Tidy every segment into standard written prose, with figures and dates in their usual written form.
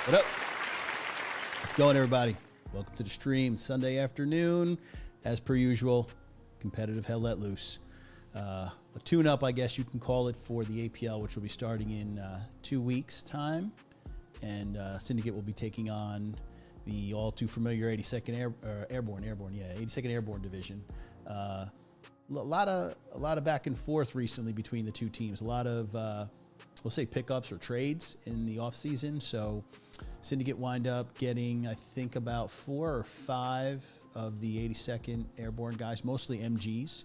What up? How's it going, everybody? Welcome to the stream. Sunday afternoon, as per usual, competitive Hell Let Loose. A tune-up, I guess you can call it, for the APL, which will be starting in 2 weeks' time. And Syndicate will be taking on the all too familiar 82nd Airborne, 82nd Airborne Division. A lot of back and forth recently between the two teams. A lot of we'll say pickups or trades in the off season. So Syndicate wind up getting, I think, about 4 or 5 of the 82nd Airborne guys, mostly MGs.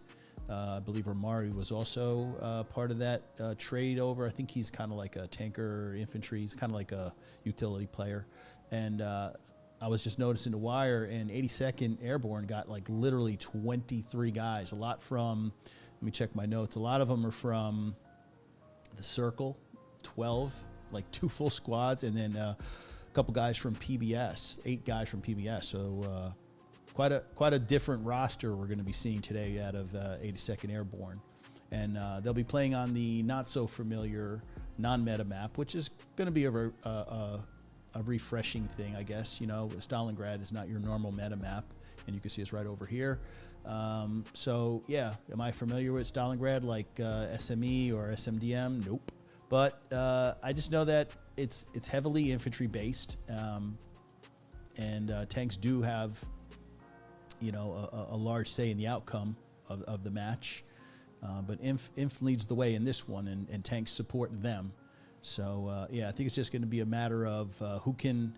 I believe Romari was also part of that trade over. I think he's kind of like a tanker infantry. He's kind of like a utility player. And I was just noticing the wire, and 82nd Airborne got like literally 23 guys. A lot from, let me check my notes. A lot of them are from the Circle, 12, like 2 full squads, and then a couple guys from PBS, 8 guys from PBS. So quite a different roster we're going to be seeing today out of 82nd Airborne. And they'll be playing on the not so familiar non-meta map, which is going to be a refreshing thing, I guess. You know, Stalingrad is not your normal meta map, and you can see it's right over here. So yeah, am I familiar with Stalingrad like SME or SMDM? Nope. But I just know that it's heavily infantry based, and tanks do have, you know, a large say in the outcome of the match. But Inf leads the way in this one, and tanks support them. So yeah, I think it's just going to be a matter of who can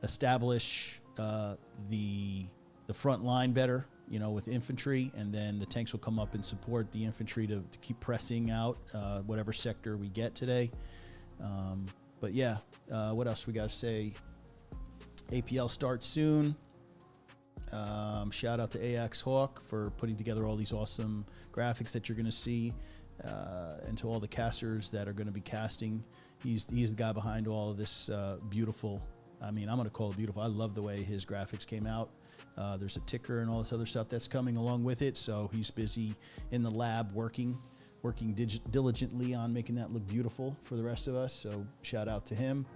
establish the front line better, you know, with infantry, and then the tanks will come up and support the infantry to keep pressing out whatever sector we get today. But yeah, what else we got to say? APL starts soon. Shout out to AX Hawk for putting together all these awesome graphics that you're going to see, and to all the casters that are going to be casting. He's the guy behind all of this beautiful, I mean, I'm going to call it beautiful. I love the way his graphics came out. There's a ticker and all this other stuff that's coming along with it. So he's busy in the lab working diligently on making that look beautiful for the rest of us. So shout out to him.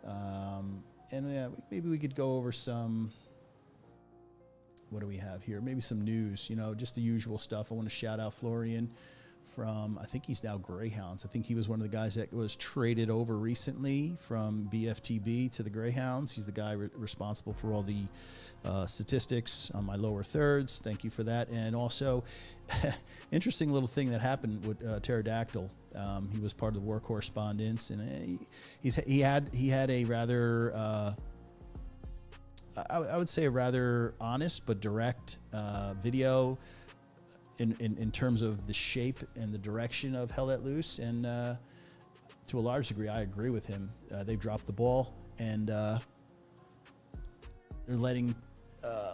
And yeah, maybe we could go over some, what do we have here? Maybe some news, you know, just the usual stuff. I want to shout out Florian from, I think he's now Greyhounds. I think he was one of the guys that was traded over recently from BFTB to the Greyhounds. He's the guy responsible for all the statistics on my lower thirds. Thank you for that. And also, interesting little thing that happened with Pterodactyl. He was part of the war correspondence, and he had a rather I would say a rather honest but direct video in terms of the shape and the direction of Hell Let Loose, and to a large degree I agree with him. They've dropped the ball, and they're letting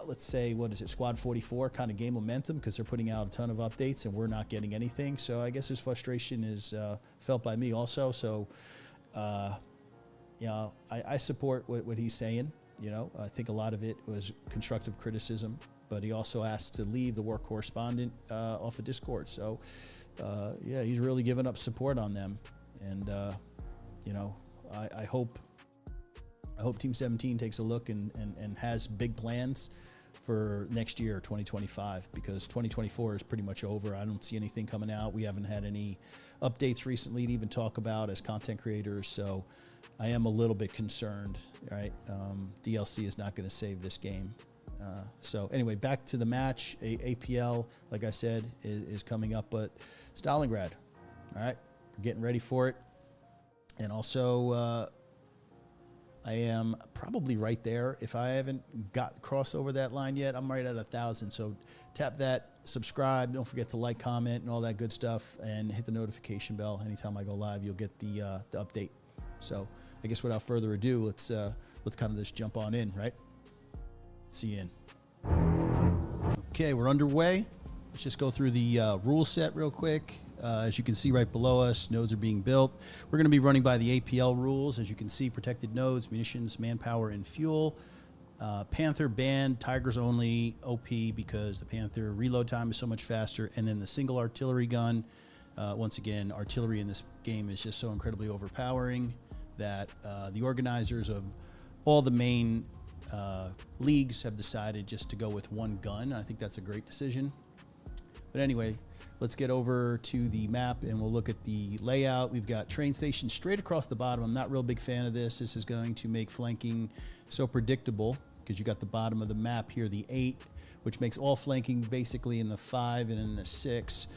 let's say, what is it, Squad 44 kind of gain momentum, because they're putting out a ton of updates and we're not getting anything. So I guess his frustration is felt by me also. So you know, I support what he's saying. You know, I think a lot of it was constructive criticism, but he also asked to leave the war correspondent off of Discord. So, yeah, he's really given up support on them. And, you know, I hope Team 17 takes a look and has big plans for next year, 2025, because 2024 is pretty much over. I don't see anything coming out. We haven't had any updates recently to even talk about as content creators. So I am a little bit concerned, right? DLC is not going to save this game. So anyway, back to the match. APL, like I said, is coming up, but Stalingrad, all right? We're getting ready for it. And also, I am probably right there. If I haven't crossed over that line yet, I'm right at 1,000. So tap that, subscribe. Don't forget to like, comment, and all that good stuff, and hit the notification bell. Anytime I go live, you'll get the update. So I guess without further ado, let's kind of just jump on in, right? See you in. Okay, we're underway. Let's just go through the rule set real quick. As you can see right below us, nodes are being built. We're going to be running by the APL rules. As you can see, protected nodes, munitions, manpower, and fuel. Panther banned, Tigers only, OP, because the Panther reload time is so much faster. And then the single artillery gun. Once again, artillery in this game is just so incredibly overpowering that the organizers of all the main leagues have decided just to go with one gun. I think that's a great decision. But anyway, let's get over to the map and we'll look at the layout. We've got train station straight across the bottom. I'm not a real big fan of this. This is going to make flanking so predictable because you got the bottom of the map here, the 8, which makes all flanking basically in the 5 and in the 6.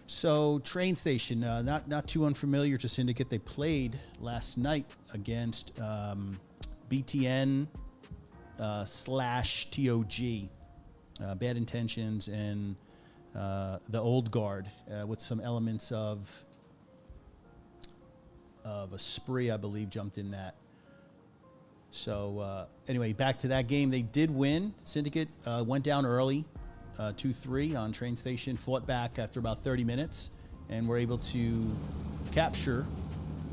So train station, not too unfamiliar to Syndicate. They played last night against BTN / TOG, Bad Intentions, and the Old Guard with some elements of a spree, I believe, jumped in that. So anyway, back to that game. They did win. Syndicate went down early, 2-3 on train station, fought back after about 30 minutes, and were able to capture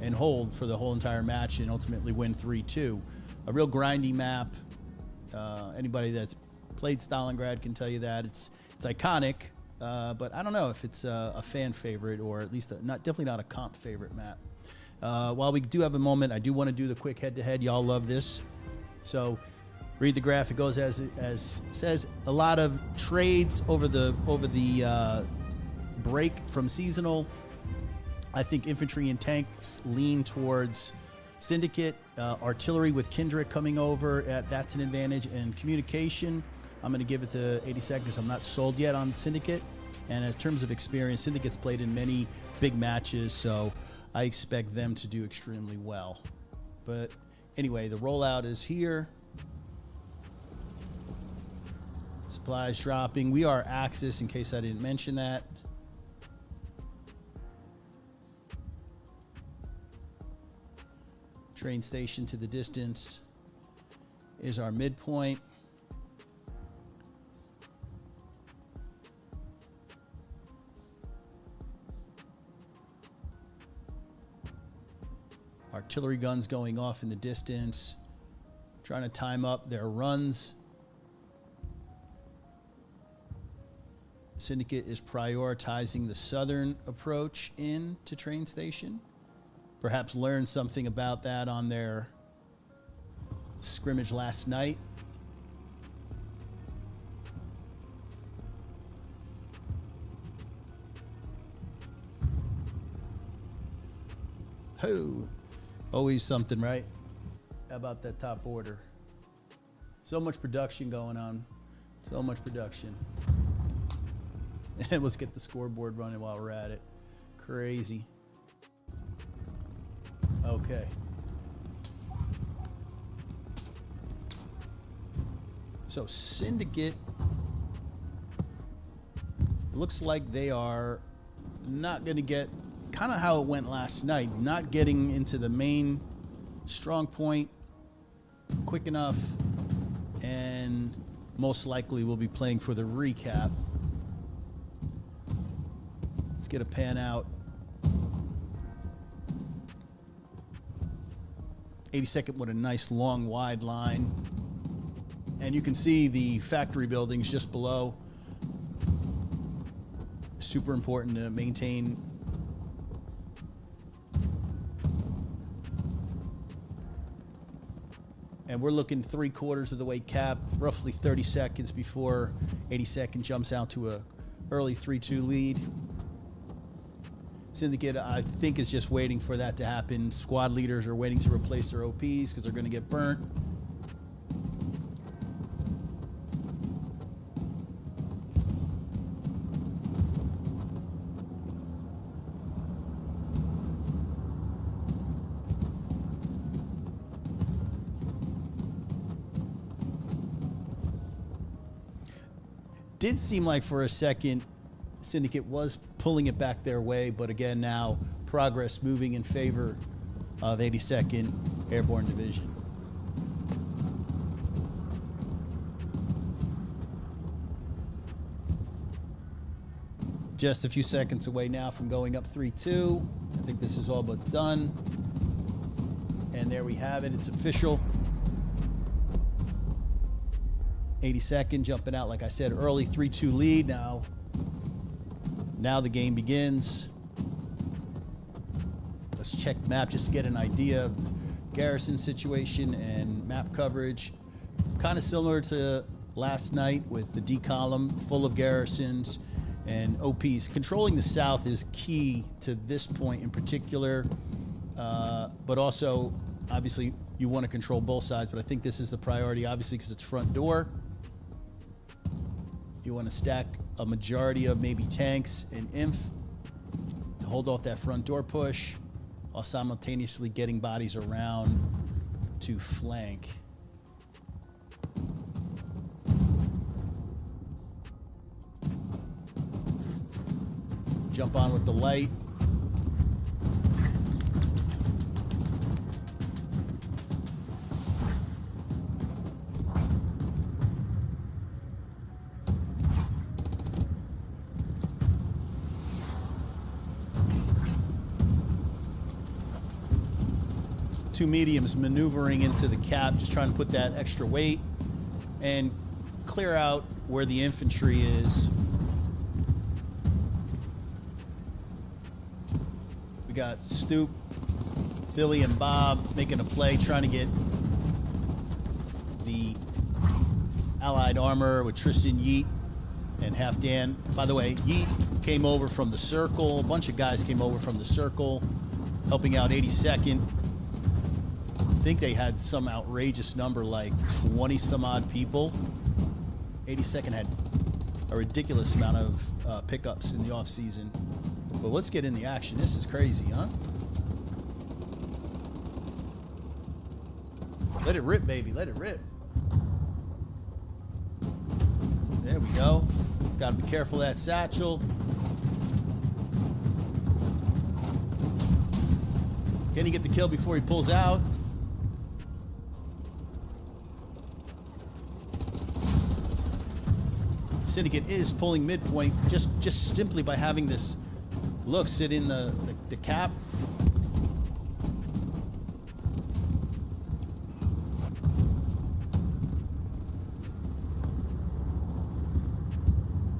and hold for the whole entire match and ultimately win 3-2. A real grindy map. Anybody that's played Stalingrad can tell you that. It's iconic, but I don't know if it's a fan favorite or at least definitely not a comp favorite map. While we do have a moment, I do want to do the quick head-to-head. Y'all love this. So read the graph. It goes as says, a lot of trades over the break from seasonal. I think infantry and tanks lean towards Syndicate. Artillery with Kendrick coming over, that's an advantage. And communication, I'm going to give it to 80 seconds. I'm not sold yet on Syndicate. And in terms of experience, Syndicate's played in many big matches, so I expect them to do extremely well. But anyway, the rollout is here. Supplies dropping. We are Axis, in case I didn't mention that. Train station to the distance is our midpoint. Artillery guns going off in the distance, trying to time up their runs. Syndicate is prioritizing the southern approach in to train station. Perhaps learn something about that on their scrimmage last night. Ho! Always something, right? How about that top order? So much production going on. So much production. And let's get the scoreboard running while we're at it. Crazy. Okay. So Syndicate looks like they are not going to get kind of how it went last night, not getting into the main strong point quick enough, and most likely we'll be playing for the recap. Let's get a pan out. 82nd with a nice long wide line, and you can see the factory buildings just below. Super important to maintain and we're looking 3/4 of the way capped, roughly 30 seconds before 82nd jumps out to a early 3-2 lead. Syndicate, I think, is just waiting for that to happen. Squad leaders are waiting to replace their OPs because they're going to get burnt. Did seem like for a second Syndicate was pulling it back their way, but again now progress moving in favor of 82nd Airborne Division. Just a few seconds away now from going up 3-2. I think this is all but done. And there we have it. It's official. 82nd jumping out, like I said, early 3-2 lead. Now the game begins. Let's check map just to get an idea of garrison situation and map coverage. Kind of similar to last night with the D column full of garrisons and OPs. Controlling the south is key to this point in particular, but also obviously you want to control both sides, but I think this is the priority obviously because it's front door. You want to stack a majority of maybe tanks and inf to hold off that front door push while simultaneously getting bodies around to flank. Jump on with the light. Two mediums maneuvering into the cap, just trying to put that extra weight and clear out where the infantry is. We got Stoop, Billy, and Bob making a play, trying to get the Allied armor with Tristan, Yeet, and Half Dan. By the way, Yeet came over from the circle. A bunch of guys came over from the circle, helping out 82nd. I think they had some outrageous number, like 20 some odd people. 82nd had a ridiculous amount of pickups in the off season. But let's get in the action. This is crazy, huh? Let it rip, baby. Let it rip. There we go. Got to be careful of that satchel. Can he get the kill before he pulls out? Syndicate is pulling midpoint just simply by having this look sit in the cap.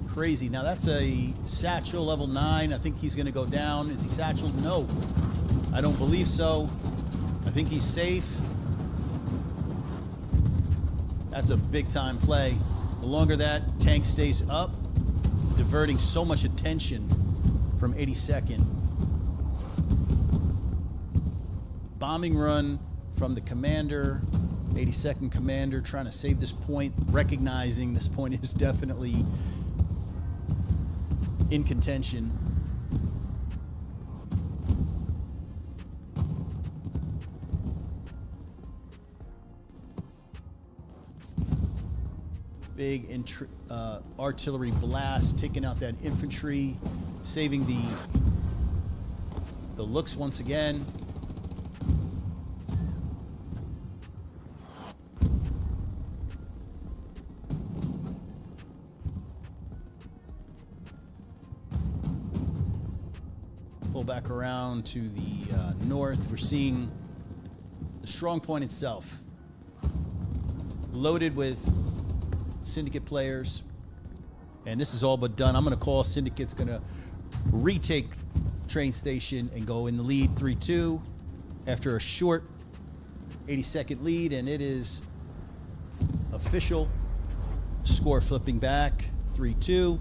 Crazy. Now that's a satchel level 9. I think he's going to go down. Is he satcheled? No, I don't believe so. I think he's safe. That's a big time play. The longer that tank stays up, diverting so much attention from 82nd. Bombing run from the commander, 82nd commander, trying to save this point, recognizing this point is definitely in contention. Big artillery blast, taking out that infantry, saving the looks once again. Pull back around to the north. We're seeing the strong point itself loaded with Syndicate players, and this is all but done. I'm going to call Syndicate's going to retake train station and go in the lead 3-2 after a short 80-second lead, and it is official. Score flipping back 3-2.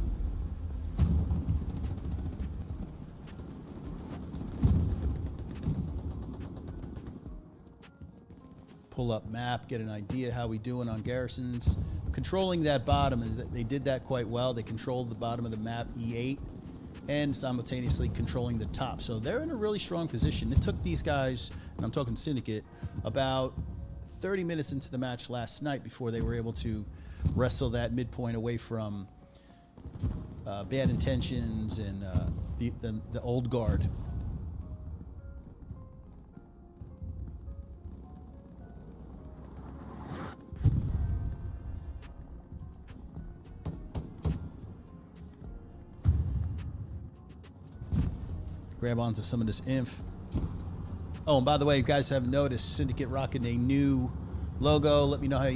Pull up map, get an idea how we doing on garrisons. Controlling that bottom, is that they did that quite well. They controlled the bottom of the map, E8, and simultaneously controlling the top. So they're in a really strong position. It took these guys, and I'm talking Syndicate, about 30 minutes into the match last night before they were able to wrestle that midpoint away from bad intentions and the old guard. Grab onto some of this inf. Oh, and by the way, if you guys haven't noticed, Syndicate rocking a new logo. Let me know how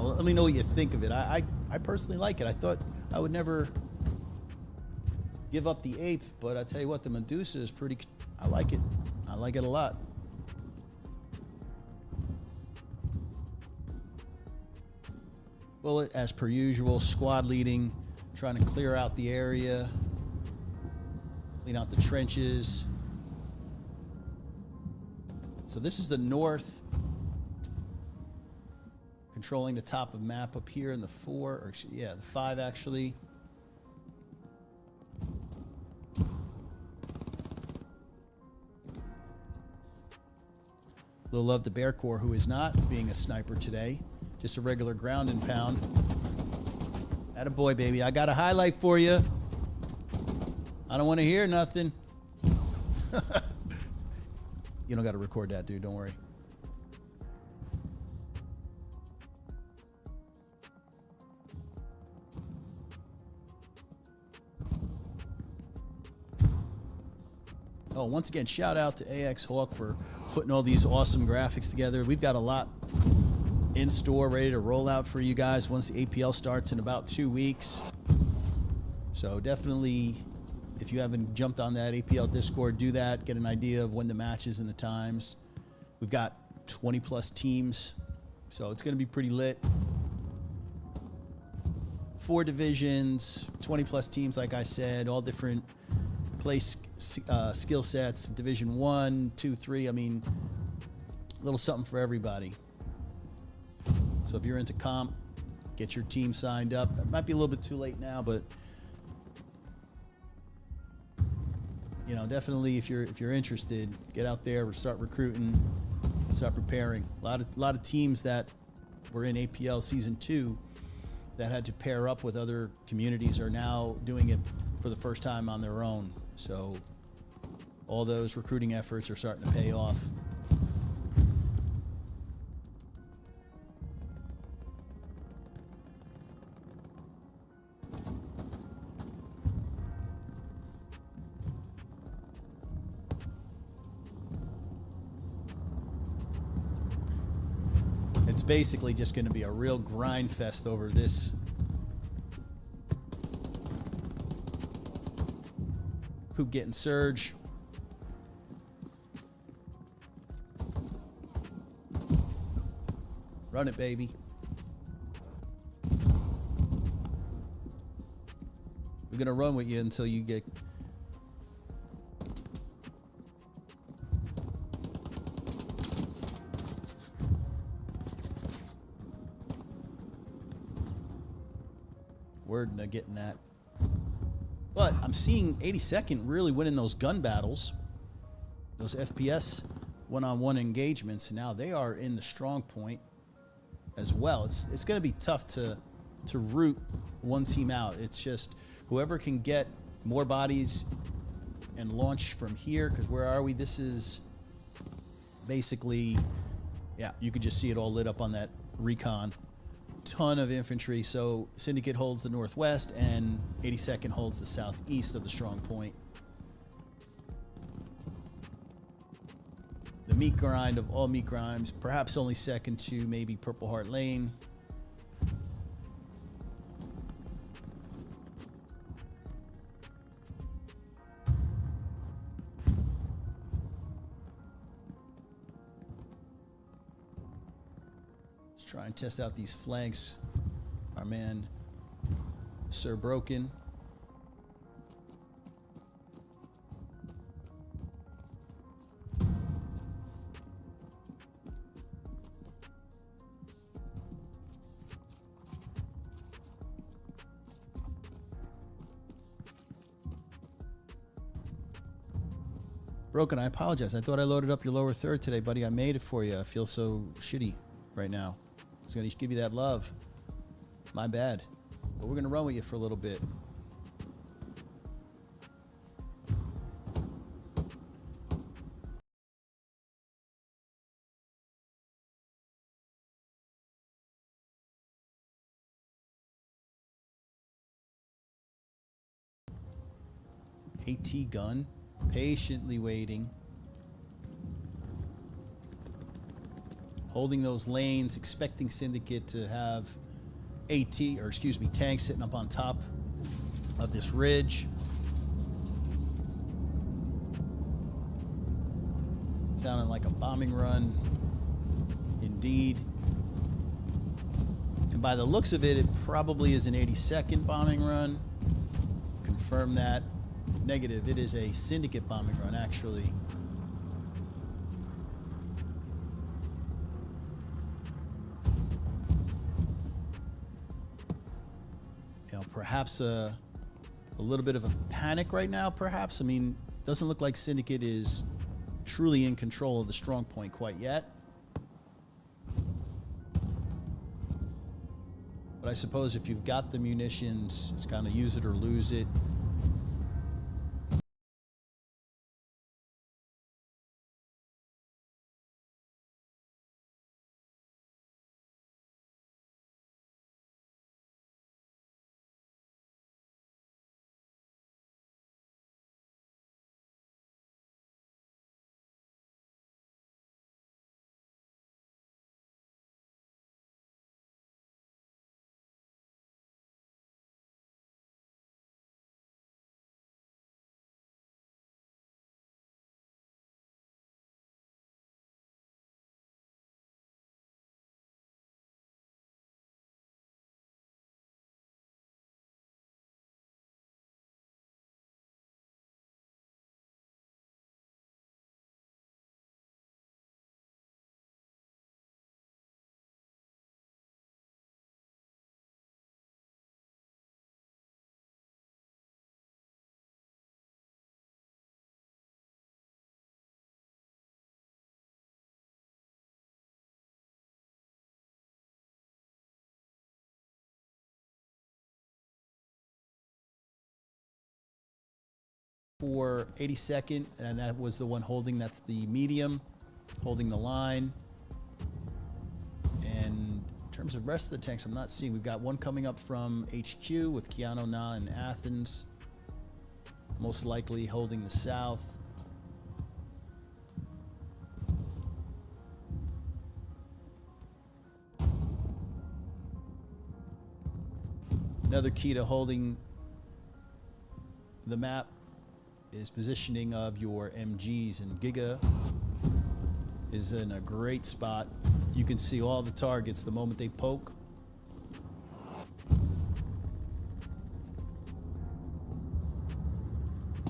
let me know what you think of it. I personally like it. I thought I would never give up the ape, but I tell you what, the Medusa is pretty, I like it. I like it a lot. Bullet, as per usual, squad leading, trying to clear out the area, clean out the trenches. So this is the north, controlling the top of map up here in the 4, or yeah, the 5 actually. Little love to Bear Corps, who is not being a sniper today, just a regular ground and pound. Attaboy, baby. I got a highlight for you. I don't want to hear nothing. You don't got to record that, dude. Don't worry. Oh, once again, shout out to AX Hawk for putting all these awesome graphics together. We've got a lot in store ready to roll out for you guys once the APL starts in about 2 weeks. So definitely, if you haven't jumped on that APL Discord, do that. Get an idea of when the matches and the times. We've got 20 plus teams, so it's going to be pretty lit. 4 divisions, 20 plus teams, like I said, all different place skill sets. Division 1, 2, 3. I mean, a little something for everybody. So if you're into comp, get your team signed up. It might be a little bit too late now, but you know, definitely if you're interested, get out there, start recruiting, start preparing. A lot of teams that were in APL Season 2 that had to pair up with other communities are now doing it for the first time on their own. So all those recruiting efforts are starting to pay off. It's basically just going to be a real grind fest over this. Hoop getting surge. Run it, baby. We're going to run with you until you get... Word, not getting that. But I'm seeing 82nd really winning those gun battles, those FPS one-on-one engagements. Now they are in the strong point as well. It's going to be tough to root one team out. It's just whoever can get more bodies and launch from here, because where are we? This is basically, yeah, you could just see it all lit up on that recon. Ton of infantry. So Syndicate holds the northwest and 82nd holds the southeast of the strong point. The meat grind of all meat grinds, perhaps only second to maybe Purple Heart Lane. Let's try and test out these flanks. Our man, Sir Broken. Broken, I apologize. I thought I loaded up your lower third today, buddy. I made it for you. I feel so shitty right now. I was going to give you that love. My bad. But we're going to run with you for a little bit. AT gun. Patiently waiting. Holding those lanes, expecting Syndicate to have tanks sitting up on top of this ridge. Sounding like a bombing run. Indeed. And by the looks of it, it probably is an 82nd bombing run. Confirm that. Negative. It is a Syndicate bombing run, actually. You know, perhaps a little bit of a panic right now, perhaps. I mean, doesn't look like Syndicate is truly in control of the strong point quite yet. But I suppose if you've got the munitions, it's kind of use it or lose it. For 82nd, and that was the one holding, that's the medium, holding the line. And in terms of rest of the tanks, I'm not seeing. We've got one coming up from HQ with Keanu Na in Athens, most likely holding the south. Another key to holding the map is positioning of your MGs, and Giga is in a great spot. You can see all the targets the moment they poke.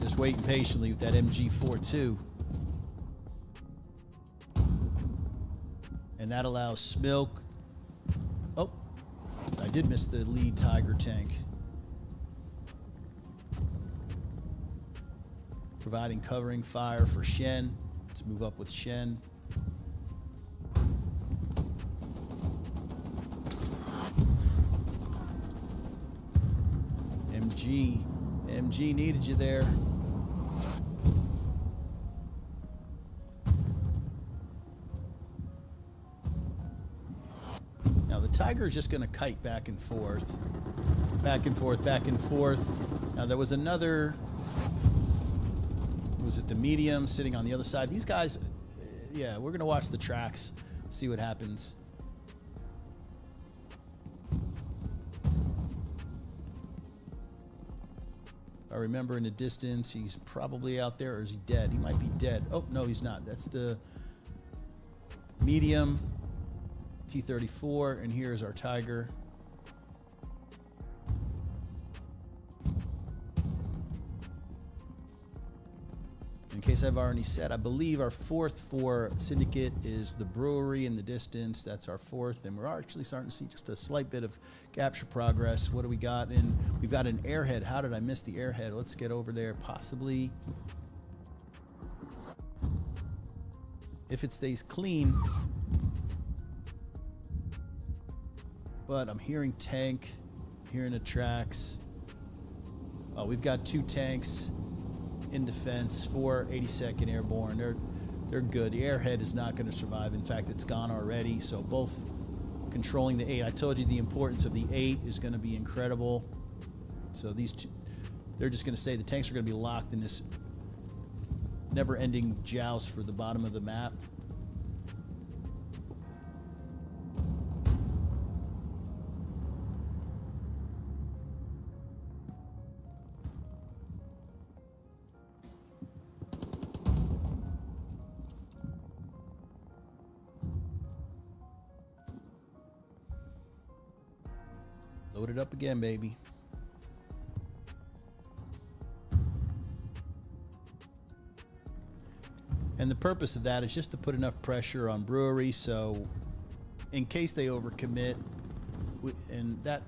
Just waiting patiently with that MG42. And that allows Smilk. Oh, I did miss the lead Tiger tank. Providing covering fire for Shen. Let's move up with Shen. MG needed you there. Now the Tiger is just going to kite back and forth. Back and forth, back and forth. Now there was another... Was it the medium sitting on the other side? These guys, yeah, we're going to watch the tracks, see what happens. I remember in the distance, he's probably out there, or is he dead? He might be dead. Oh, no, he's not. That's the medium T-34, and here's our Tiger. In case I've already said, I believe our fourth for Syndicate is the brewery in the distance. That's our fourth, and we're actually starting to see just a slight bit of capture progress. What do we got? And we've got an airhead. How did I miss the airhead? Let's get over there. Possibly, if it stays clean. But I'm hearing tank, hearing the tracks. Oh, we've got two tanks in defense for 82nd Airborne. They're good. The airhead is not going to survive. In fact, it's gone already. So both controlling the 8. I told you the importance of the 8 is going to be incredible. So these two, they're just going to say the tanks are going to be locked in this never-ending joust for the bottom of the map. Load it up again, baby. And the purpose of that is just to put enough pressure on brewery so in case they overcommit, and that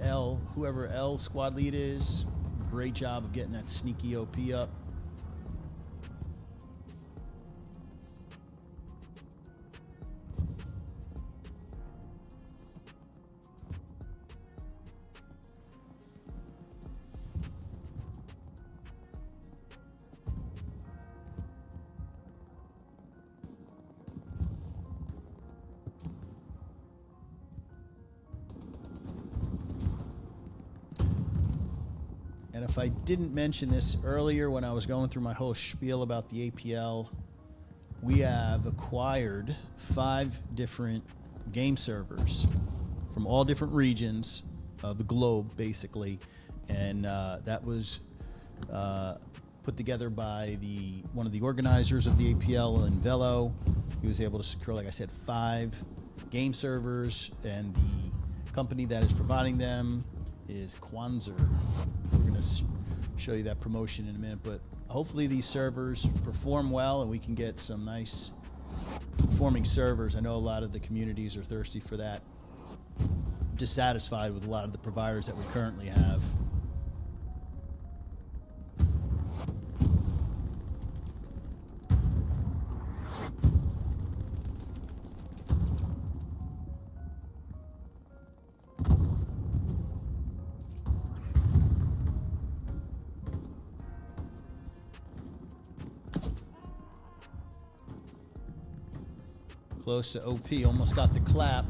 whoever L squad lead is, great job of getting that sneaky OP up. And if I didn't mention this earlier when I was going through my whole spiel about the APL, we have acquired 5 different game servers from all different regions of the globe, basically. And that was put together by one of the organizers of the APL in Helo. He was able to secure, like I said, 5 game servers, and the company that is providing them is Kwanzaa. We're going to show you that promotion in a minute, but hopefully these servers perform well and we can get some nice performing servers. I know a lot of the communities are thirsty for that. Dissatisfied with a lot of the providers that we currently have. Close to OP, almost got the clap.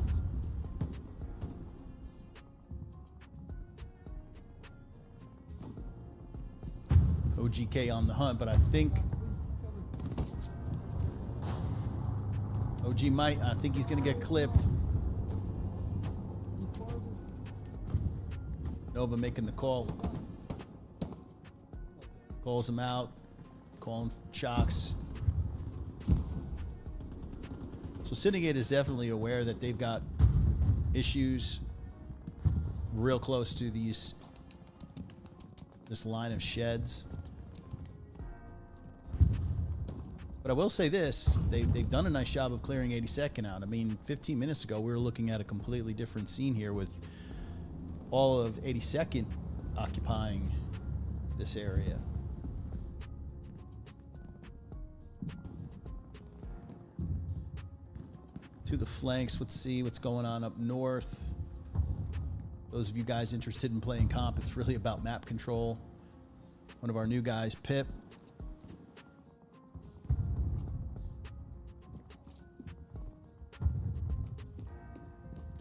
OGK on the hunt, but I think I think he's gonna get clipped. Nova making the call. Calls him out, calling shocks. So Syndicate is definitely aware that they've got issues real close to this line of sheds. But I will say this, they've done a nice job of clearing 82nd out. I mean, 15 minutes ago, we were looking at a completely different scene here with all of 82nd occupying this area. To the flanks, let's see what's going on up north. Those of you guys interested in playing comp, it's really about map control. One of our new guys, Pip.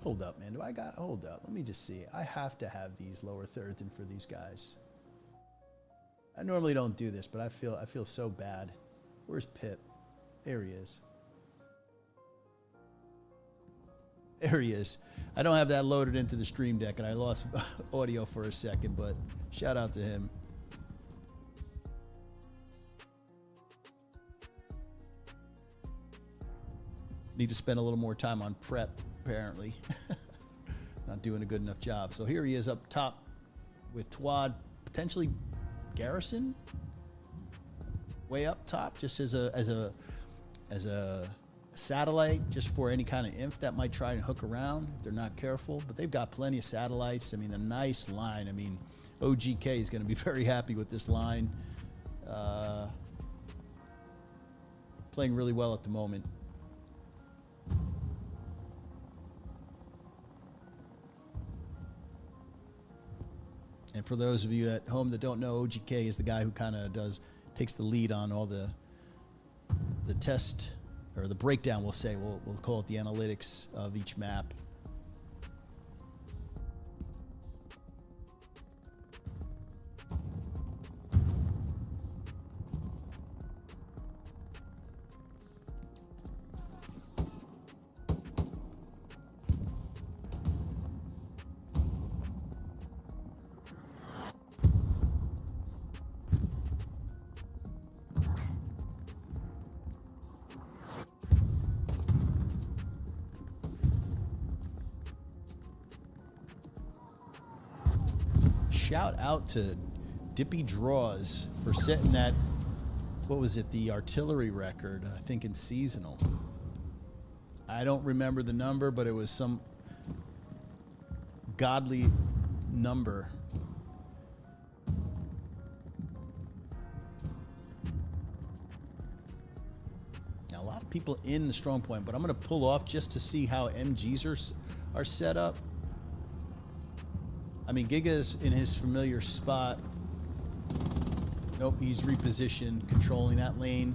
Hold up, man. Hold up. Let me just see. I have to have these lower thirds in for these guys. I normally don't do this, but I feel so bad. Where's Pip? There he is. There he is. I don't have that loaded into the stream deck, and I lost audio for a second, but shout out to him. Need to spend a little more time on prep, apparently. Not doing a good enough job. So here he is up top with Twad, potentially Garrison, way up top, just as a satellite, just for any kind of inf that might try and hook around if they're not careful. But they've got plenty of satellites. I mean, a nice line. I mean, OGK is going to be very happy with this line. Playing really well at the moment. And for those of you at home that don't know, OGK is the guy who kind of takes the lead on all the test, or the breakdown, we'll say. We'll call it the analytics of each map. shout out to Dippy Draws for setting that, what was it, the artillery record, I think in seasonal. I don't remember the number, but it was some godly number. Now, a lot of people in the strong point, but I'm going to pull off just to see how MGs are set up. I mean, Giga is in his familiar spot. Nope, he's repositioned, controlling that lane.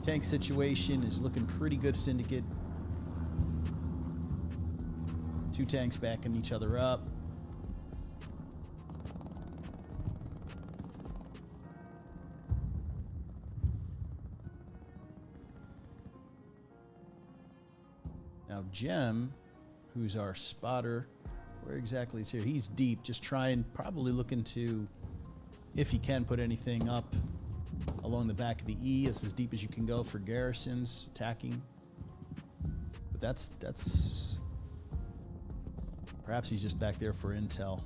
Tank situation is looking pretty good, Syndicate. 2 tanks backing each other up. Now Jem, who's our spotter, where exactly is here? He's deep, just trying, probably looking to, if he can, put anything up along the back of the E. It's as deep as you can go for garrisons attacking. But that's perhaps he's just back there for intel.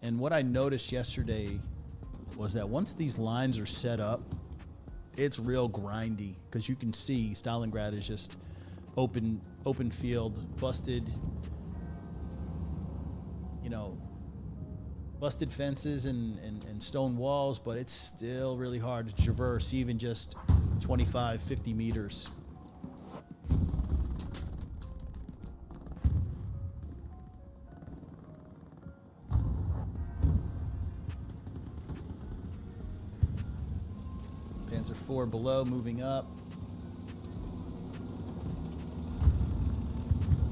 And what I noticed yesterday was that once these lines are set up, it's real grindy, because you can see Stalingrad is just open field, busted, you know, busted fences and stone walls, but it's still really hard to traverse, even just 25, 50 meters. Panzer IV below, moving up.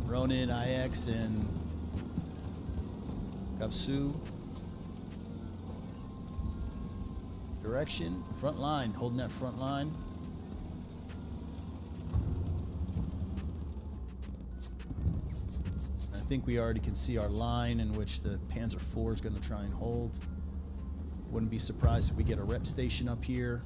Ronin, IX, and Kapsu. Direction, front line, holding that front line. I think we already can see our line in which the Panzer IV is going to try and hold. Wouldn't be surprised if we get a rep station up here.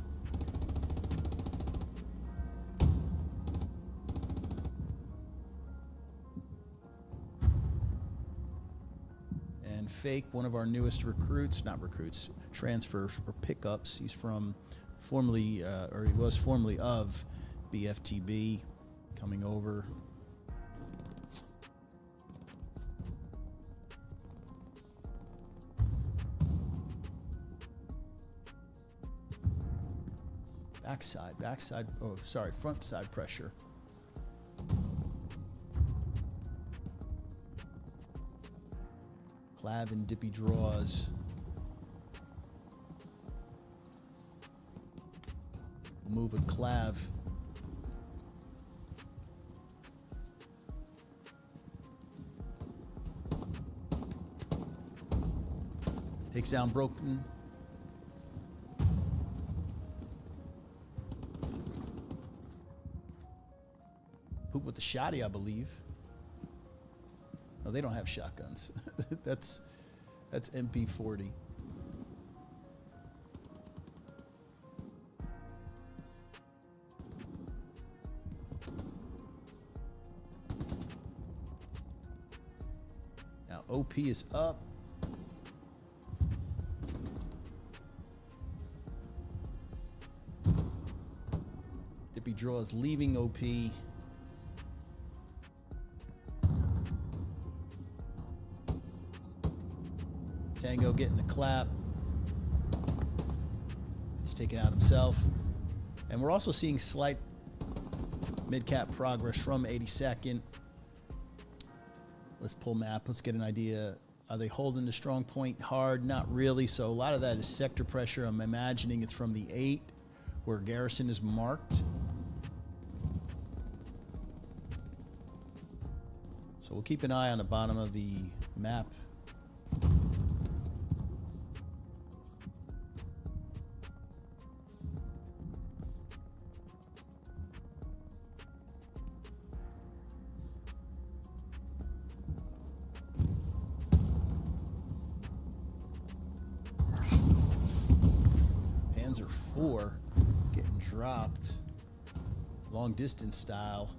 Fake, one of our newest recruits, not recruits, transfers or pickups. He's from formerly, or he was formerly of BFTB, coming over. Backside, oh, sorry, front side pressure. Clav and Dippy Draws. Move a Clav. Takes down Broken. Poop with the shotty, I believe. No, they don't have shotguns. That's MP40. Now OP is up. Dippy Draw is leaving OP. Tango getting the clap. It's taken out himself. And we're also seeing slight mid-cap progress from 82nd. Let's pull map. Let's get an idea. Are they holding the strong point hard? Not really. So a lot of that is sector pressure. I'm imagining it's from the 8 where garrison is marked. So we'll keep an eye on the bottom of the map. T-34 getting dropped. Long distance style.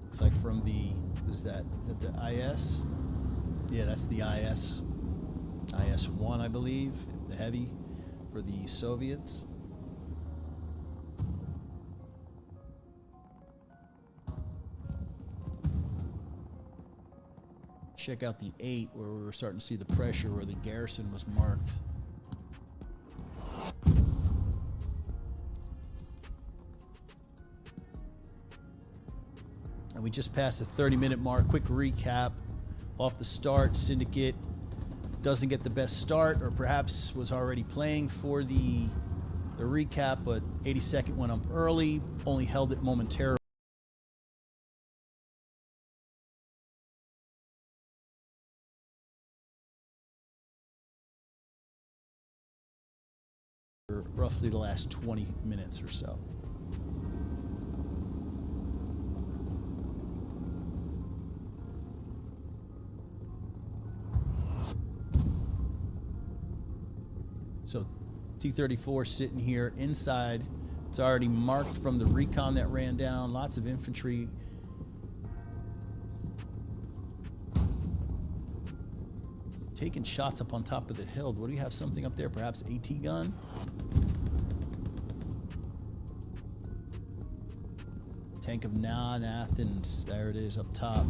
Looks like from the, what is that? Is that the IS? Yeah, that's the IS. IS-1, I believe. The heavy for the Soviets. Check out the 8 where we were starting to see the pressure where the garrison was marked. And we just passed the 30-minute mark. Quick recap. Off the start, Syndicate doesn't get the best start, or perhaps was already playing for the recap, but 82nd went up early, only held it momentarily. For roughly the last 20 minutes or so. So T-34 sitting here inside. It's already marked from the recon that ran down. Lots of infantry. Taking shots up on top of the hill. What do you have? Something up there? Perhaps AT gun? Tank of non-Athens. There it is up top.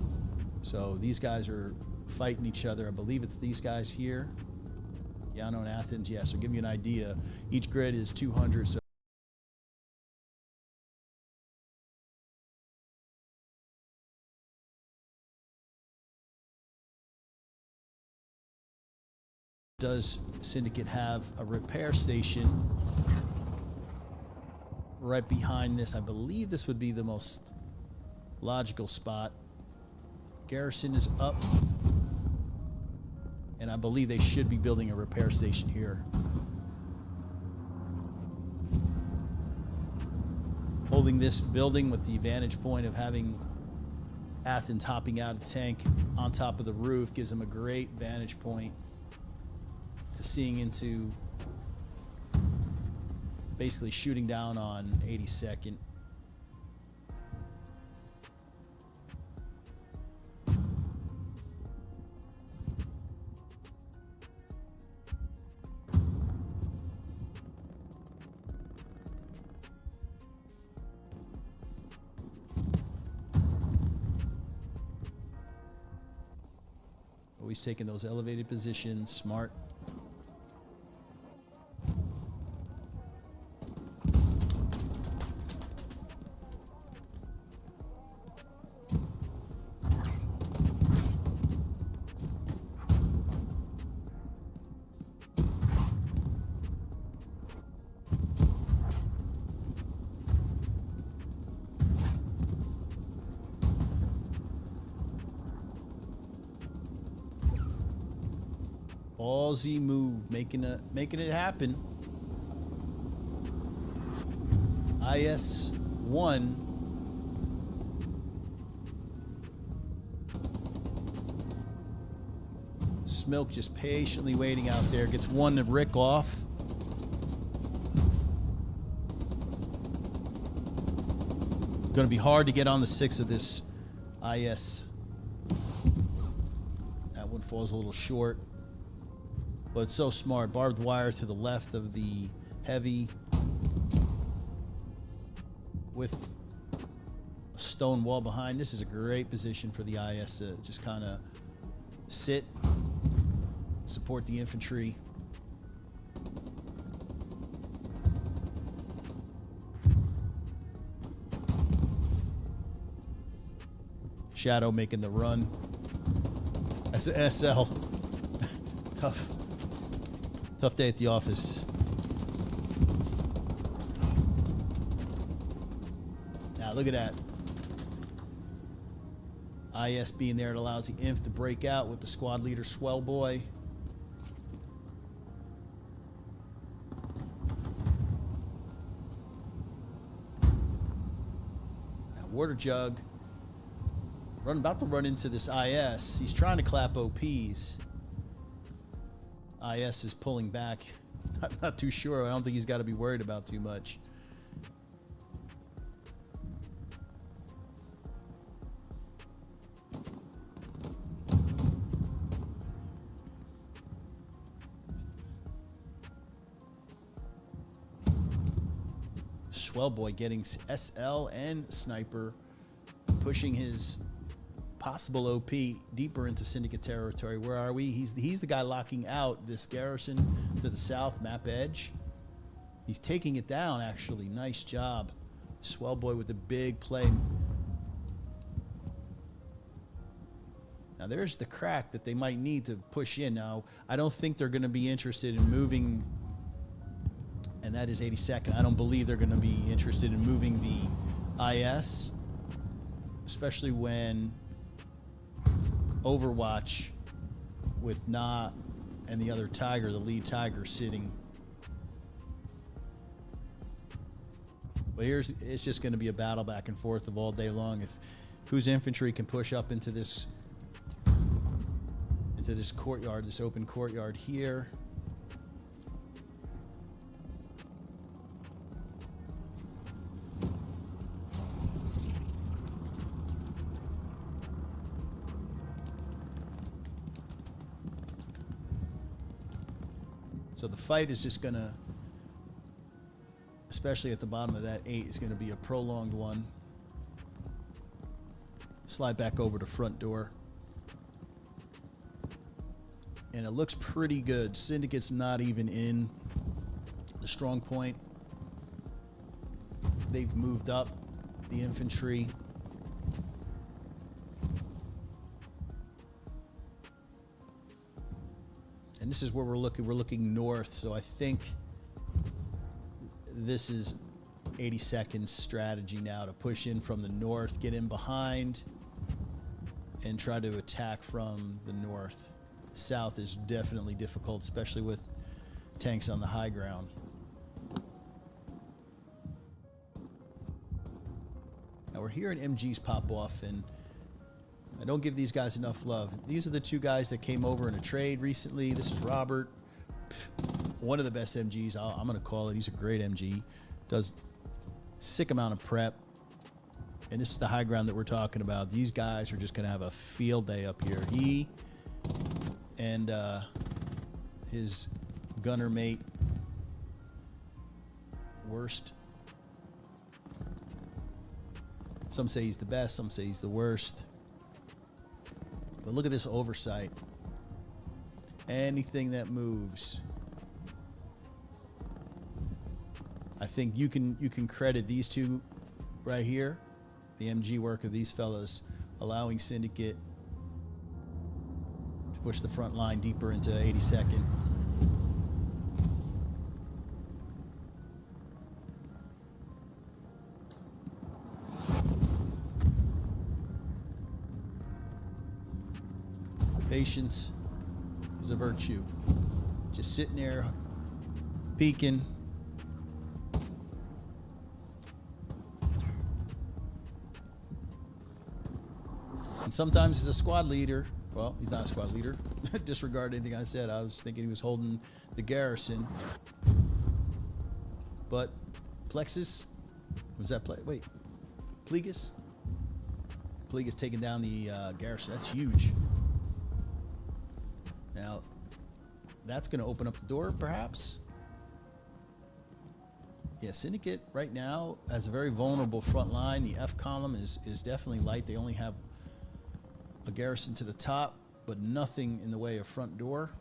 So these guys are fighting each other. I believe it's these guys here. Yano and Athens, yeah, so give you an idea. Each grid is 200, so does Syndicate have a repair station right behind this? I believe this would be the most logical spot. Garrison is up. And I believe they should be building a repair station here. Holding this building with the vantage point of having Athens hopping out of tank on top of the roof gives them a great vantage point to seeing into basically shooting down on 82nd. Always taking those elevated positions, smart. Ballsy move, making it happen. IS-1 Smilk just patiently waiting out there, gets one to Rick off. Going to be hard to get on the 6 of this IS. That one falls a little short. But it's so smart. Barbed wire to the left of the heavy with a stone wall behind. This is a great position for the IS to just kind of sit, support the infantry. Shadow making the run. SL. Tough day at the office. Now look at that. IS being there, it allows the inf to break out with the squad leader Swell Boy. Now Water Jug about to run into this IS. He's trying to clap OPs. IS is pulling back I'm not too sure. I don't think he's got to be worried about too much. Swellboy getting SL and Sniper, pushing his possible OP deeper into Syndicate territory. Where are we? He's the guy locking out this garrison to the south, map edge. He's taking it down, actually. Nice job. Swellboy with the big play. Now there's the crack that they might need to push in. Now, I don't think they're going to be interested in moving, and that is 82nd. I don't believe they're going to be interested in moving the IS, especially when Overwatch with Na and the other Tiger, the lead Tiger, sitting. But it's just going to be a battle back and forth of all day long. If whose infantry can push up into this courtyard, this open courtyard here. So the fight is just gonna, especially at the bottom of that 8, is gonna be a prolonged one. Slide back over to front door. And it looks pretty good. Syndicate's not even in the strong point. They've moved up the infantry. And this is where we're looking north, so I think this is 82nd's strategy now, to push in from the north, get in behind, and try to attack from the north. South is definitely difficult, especially with tanks on the high ground. Now we're hearing MGs pop off, and I don't give these guys enough love. These are the two guys that came over in a trade recently. This is Robert, one of the best MGs, I'm going to call it. He's a great MG. Does sick amount of prep. And this is the high ground that we're talking about. These guys are just going to have a field day up here. He and his gunner mate, worst. Some say he's the best, some say he's the worst. But look at this oversight. Anything that moves. I think you can credit these two right here, the MG work of these fellas, allowing Syndicate to push the front line deeper into 82nd. Patience is a virtue. Just sitting there, peeking. And sometimes he's a squad leader. Well, he's not a squad leader. Disregard anything I said. I was thinking he was holding the garrison. But Plexus, was that play? Wait, Plegas? Plegas taking down the garrison. That's huge. Now, that's going to open up the door, perhaps. Yeah, Syndicate right now has a very vulnerable front line. The F column is definitely light. They only have a garrison to the top, but nothing in the way of front door.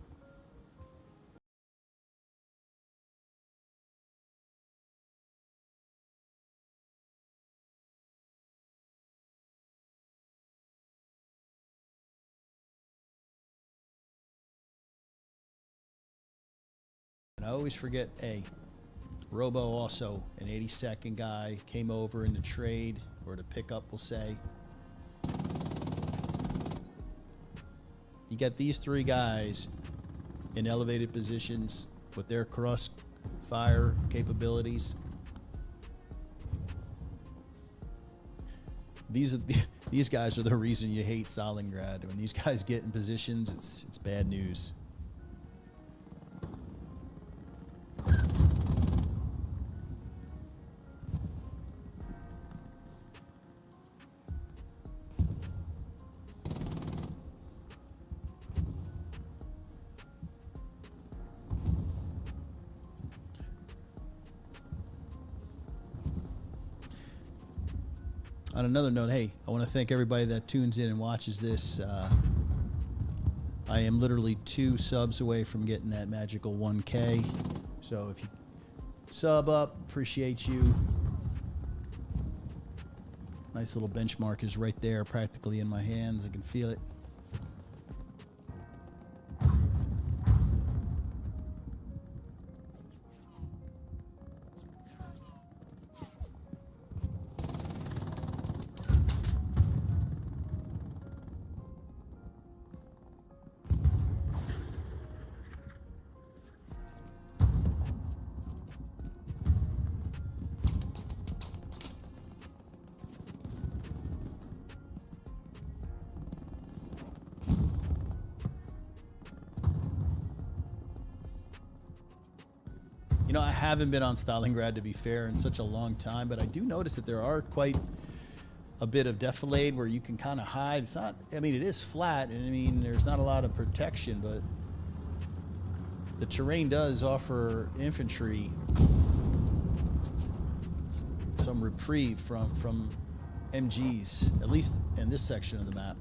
And I always forget A. Robo also, an 82nd guy, came over in the trade, or to pick up, we'll say. You get these three guys in elevated positions with their cross fire capabilities. These guys are the reason you hate Stalingrad. When these guys get in positions, it's bad news. On another note, hey, I want to thank everybody that tunes in and watches this. I am literally 2 subs away from getting that magical 1K. So if you sub up, appreciate you. Nice little benchmark is right there, practically in my hands. I can feel it. You know, I haven't been on Stalingrad, to be fair, in such a long time, but I do notice that there are quite a bit of defilade where you can kind of hide. It's not, I mean, it is flat, and I mean, there's not a lot of protection, but the terrain does offer infantry some reprieve from MGs, at least in this section of the map.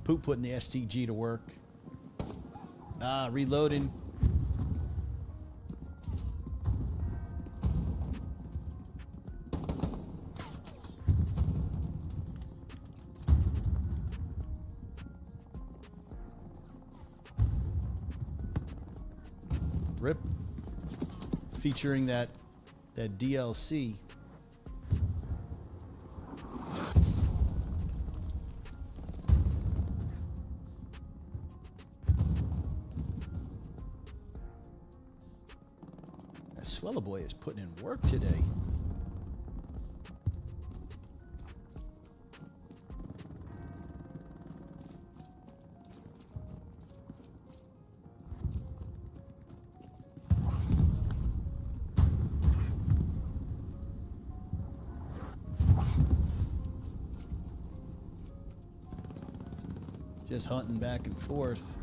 Poop putting the STG to work. Reloading. Rip. Featuring that DLC. Swella boy is putting in work today. Just hunting back and forth.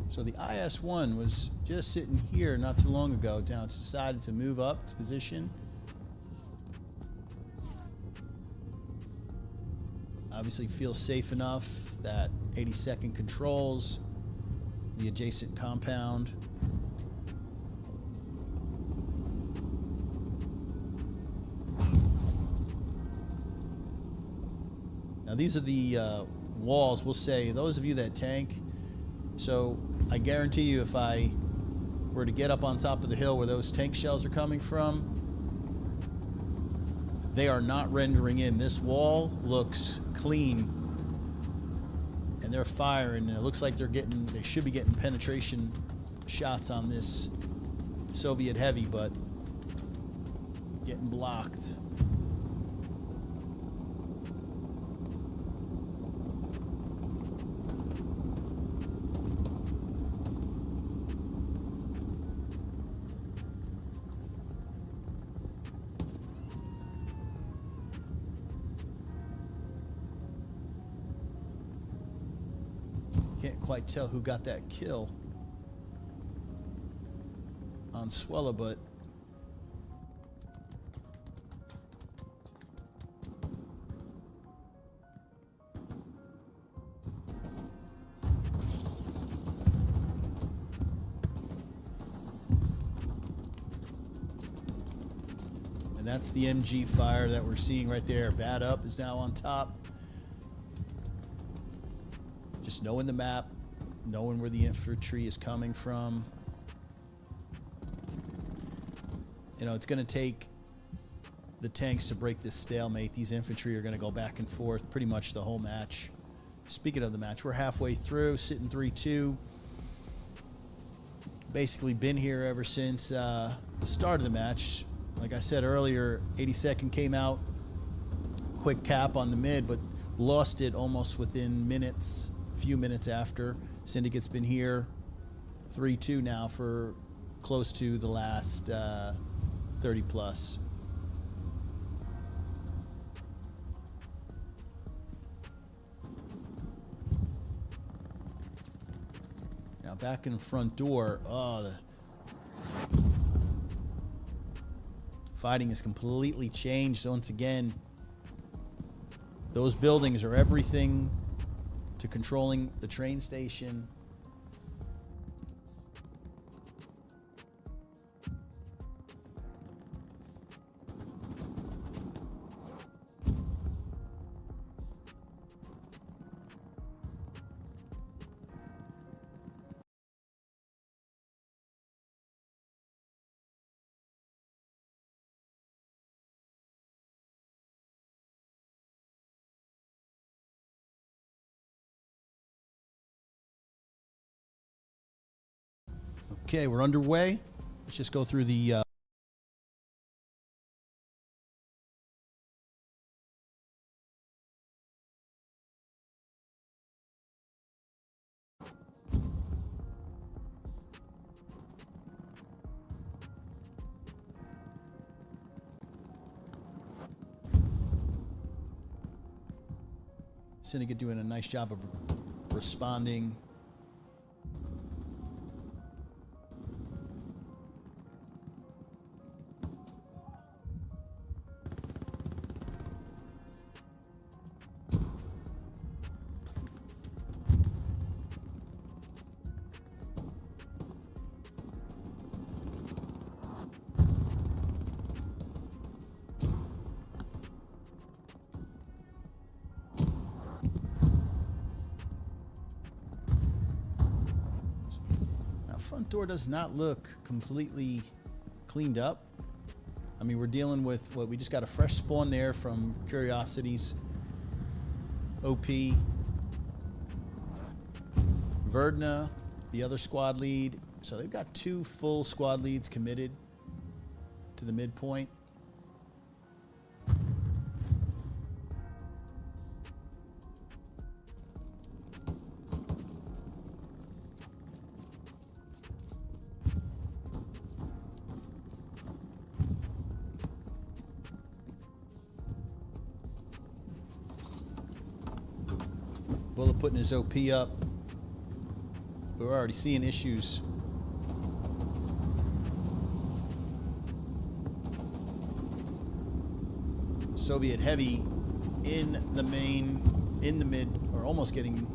So the IS-1 was just sitting here not too long ago. Now it's decided to move up its position. Obviously feels safe enough that 82nd controls the adjacent compound. Now these are the walls, we'll say, those of you that tank. So I guarantee you, if I were to get up on top of the hill where those tank shells are coming from, they are not rendering in. This wall looks clean, and they're firing, and it looks like they should be getting penetration shots on this Soviet heavy, but getting blocked. Can't quite tell who got that kill on Swella, but and that's the MG fire that we're seeing right there. Bad Up is now on top. Just knowing the map, knowing where the infantry is coming from. You know, it's going to take the tanks to break this stalemate. These infantry are going to go back and forth pretty much the whole match. Speaking of the match, we're halfway through, sitting 3-2. Basically been here ever since the start of the match. Like I said earlier, 82nd came out, quick cap on the mid, but lost it almost within minutes. Few minutes after. Syndicate's been here 3-2 now for close to the last 30 plus. Now back in the front door, oh, the fighting is completely changed once again. Those buildings are everything to controlling the train station. Okay, we're underway. Let's just go through the Syndicate doing a nice job of responding. Front door does not look completely cleaned up. I mean, we're dealing with what we just got a fresh spawn there from Curiosity's OP. Verdna, the other squad lead. So they've got 2 full squad leads committed to the midpoint. Bullet putting his OP up. We're already seeing issues. Soviet heavy in the mid, or almost getting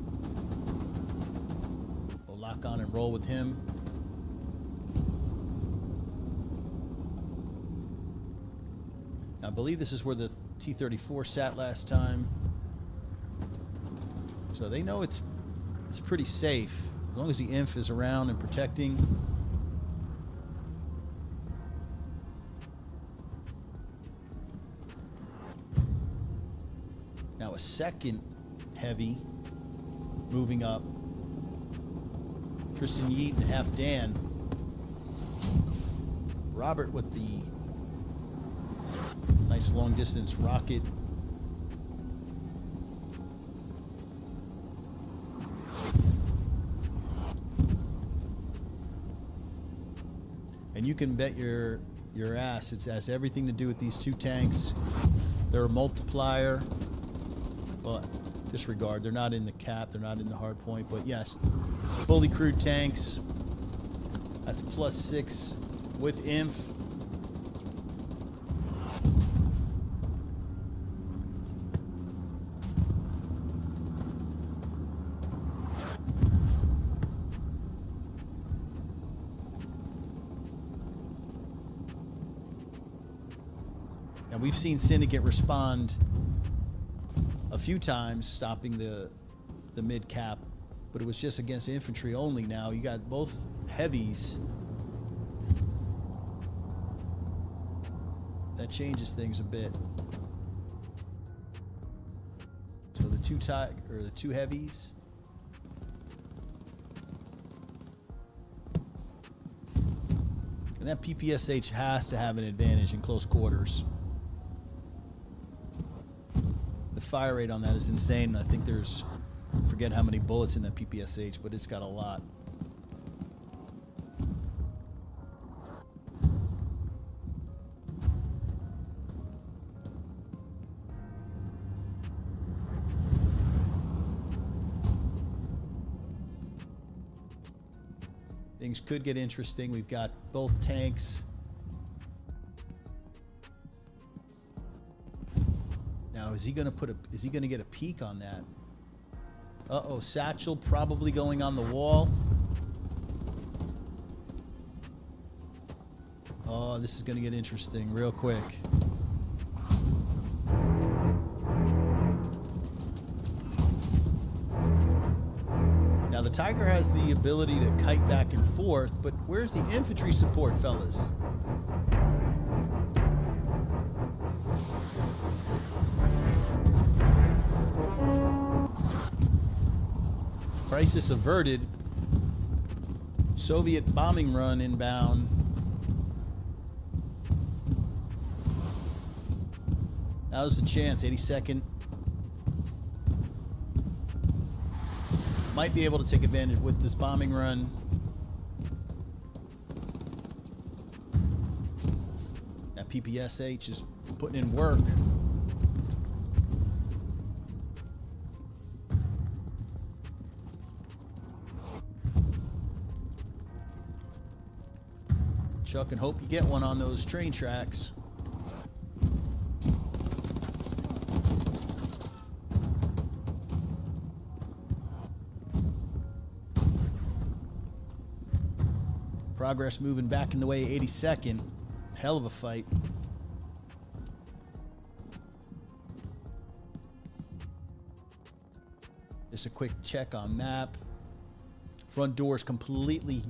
a lock on and roll with him. Now, I believe this is where the T-34 sat last time. So they know it's pretty safe as long as the INF is around and protecting. Now a second heavy moving up. Tristan Yeat and Half Dan. Robert with the nice long distance rocket. And you can bet your ass it has everything to do with these 2 tanks. They're a multiplier. Well, disregard, they're not in the cap, they're not in the hard point, but yes, fully crewed tanks. That's +6 with INF. And we've seen Syndicate respond a few times, stopping the mid cap, but it was just against infantry only. Now you got both heavies. That changes things a bit. So the two heavies. And that PPSH has to have an advantage in close quarters. The fire rate on that is insane. I think there's, I forget how many bullets in that PPSH, but it's got a lot. things could get interesting. We've got both tanks. Now, is he going to get a peek on that? Uh-oh, Satchel probably going on the wall. Oh, this is going to get interesting real quick. Now, the Tiger has the ability to kite back and forth, but where's the infantry support, fellas? Crisis averted. Soviet bombing run inbound. Now's the chance. 82nd. Might be able to take advantage with this bombing run. That PPSH is putting in work. Chuck, and hope you get one on those train tracks. Progress moving back in the way, 82nd. Hell of a fight. Just a quick check on map. Front door is completely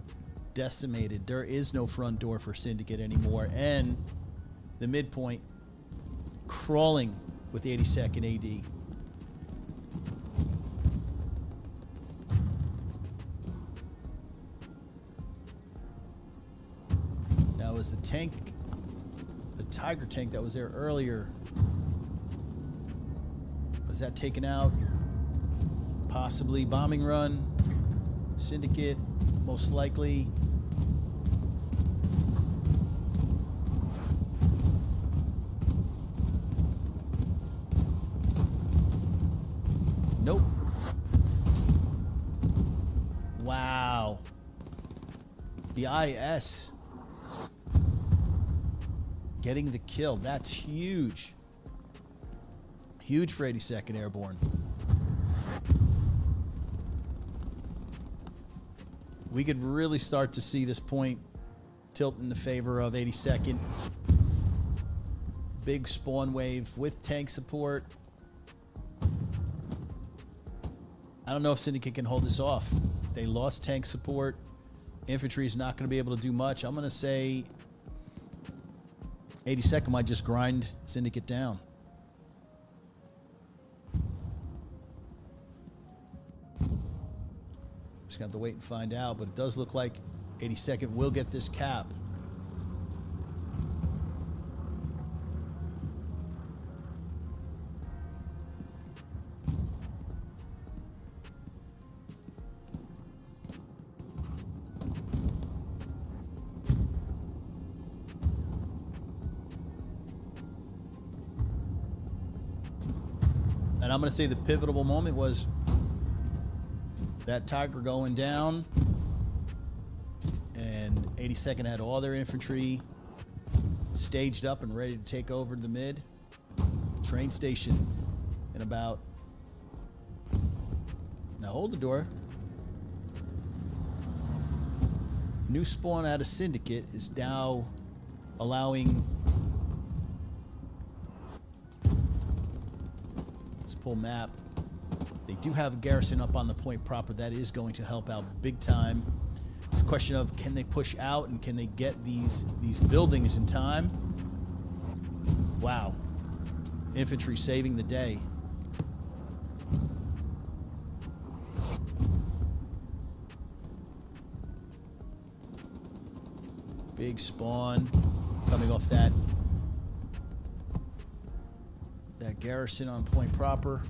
decimated. There is no front door for Syndicate anymore. And the midpoint crawling with 82nd AD. Was the tank, the Tiger tank that was there earlier, was that taken out? Possibly bombing run. Syndicate, most likely. Nope. Wow. The IS getting the kill. That's huge. Huge for 82nd Airborne. We could really start to see this point tilt in the favor of 82nd. Big spawn wave with tank support. I don't know if Syndicate can hold this off. They lost tank support. Infantry is not going to be able to do much. I'm going to say 82nd might just grind Syndicate down. Just got to wait and find out, but it does look like 82nd will get this cap. And I'm going to say the pivotal moment was that Tiger going down, and 82nd had all their infantry staged up and ready to take over the mid. Train station in about... Now hold the door. New spawn out of Syndicate is now allowing... Pull map. They do have a garrison up on the point proper. That is going to help out big time. It's a question of, can they push out and can they get these buildings in time? Wow. Infantry saving the day. Big spawn coming off that garrison on point proper.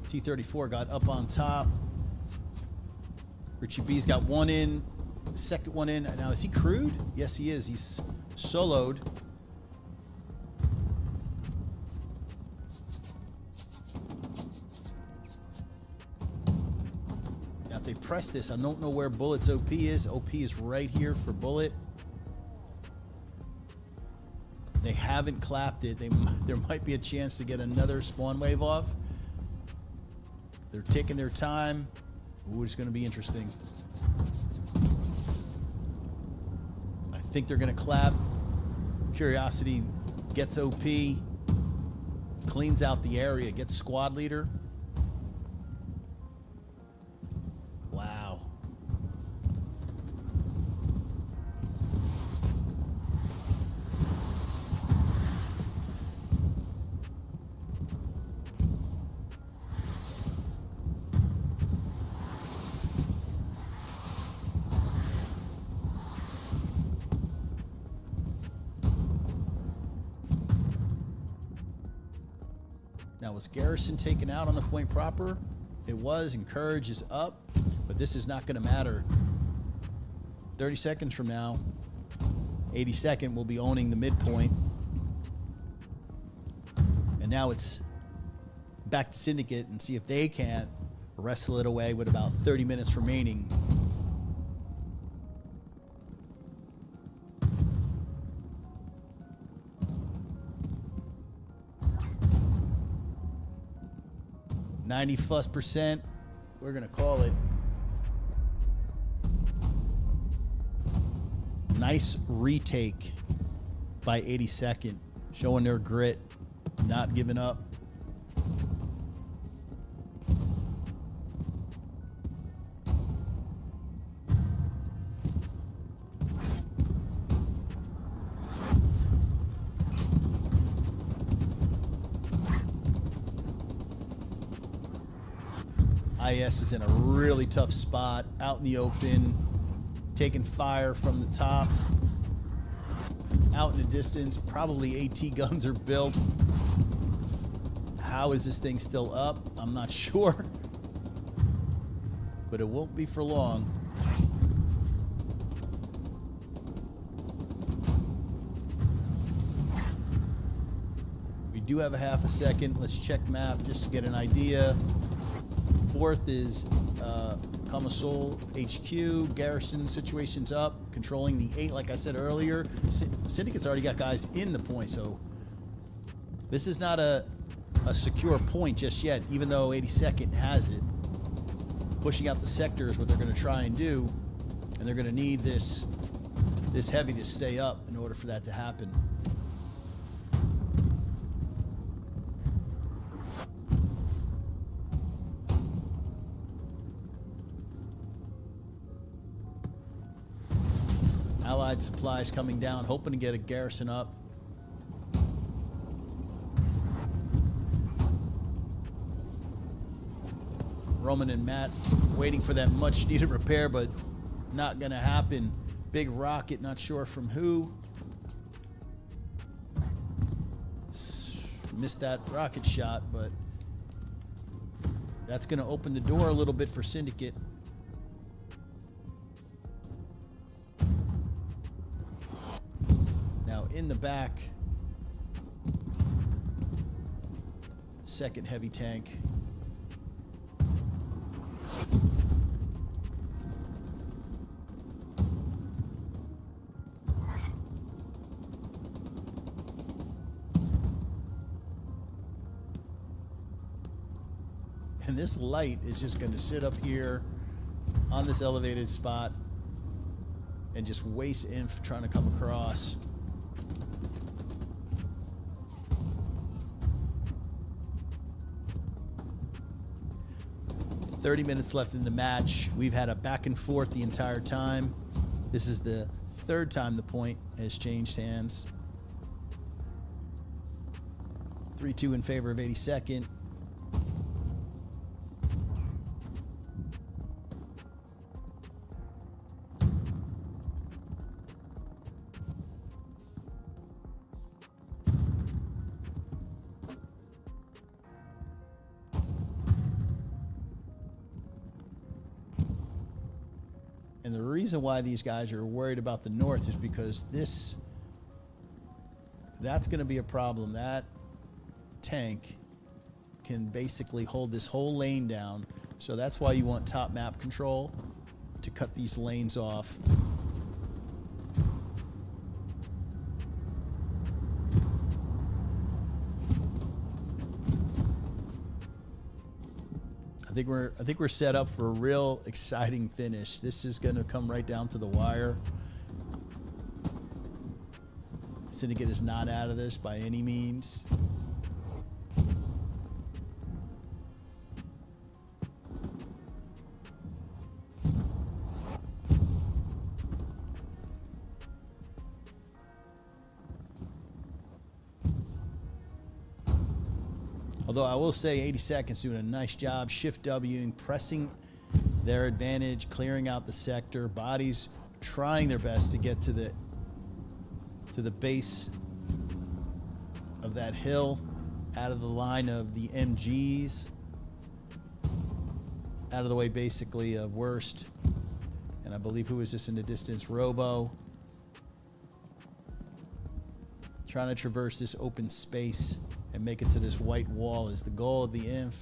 T-34 got up on top. Richie B's got one in. The second one in. Now, is he crewed? Yes, he is. He's soloed. Now, if they press this, I don't know where Bullet's OP is. OP is right here for Bullet. They haven't clapped it. There might be a chance to get another spawn wave off. They're taking their time. Ooh, it's going to be interesting. I think they're going to clap. Curiosity gets OP. Cleans out the area. Gets squad leader. Wow. Now, was Garrison taken out on the point proper? It was, and Courage is up, but this is not going to matter. 30 seconds from now, 82nd will be owning the midpoint. And now it's back to Syndicate and see if they can't wrestle it away with about 30 minutes remaining. +90%, we're gonna call it. Nice retake by 82nd, showing their grit, not giving up. IS is in a really tough spot, out in the open, taking fire from the top. Out in the distance, probably AT guns are built. How is this thing still up? I'm not sure. But it won't be for long. We do have a half a second. Let's check map just to get an idea. Fourth is Comasol HQ. Garrison situation's up, controlling the 8. Like I said earlier, Syndicate's already got guys in the point, so this is not a secure point just yet, even though 82nd has it. Pushing out the sector is what they're going to try and do, and they're going to need this heavy to stay up in order for that to happen. Allied supplies coming down, hoping to get a garrison up. Roman and Matt waiting for that much needed repair, but not gonna happen. Big rocket, not sure from who. Missed that rocket shot, but that's gonna open the door a little bit for Syndicate. In the back, second heavy tank. And this light is just going to sit up here on this elevated spot and just waste inf trying to come across. 30 minutes left in the match. We've had a back and forth the entire time. This is the third time the point has changed hands. 3-2 in favor of 82nd. And the reason why these guys are worried about the north is because that's going to be a problem. That tank can basically hold this whole lane down. So that's why you want top map control to cut these lanes off. I think we're set up for a real exciting finish. This is going to come right down to the wire. Syndicate is not out of this by any means. Although I will say 82nd's doing a nice job shift Wing, pressing their advantage, clearing out the sector. Bodies trying their best to get to the base of that hill, out of the line of the MGs, out of the way basically of Worst. And I believe who is this in the distance? Robo. Trying to traverse this open space and make it to this white wall is the goal of the INF.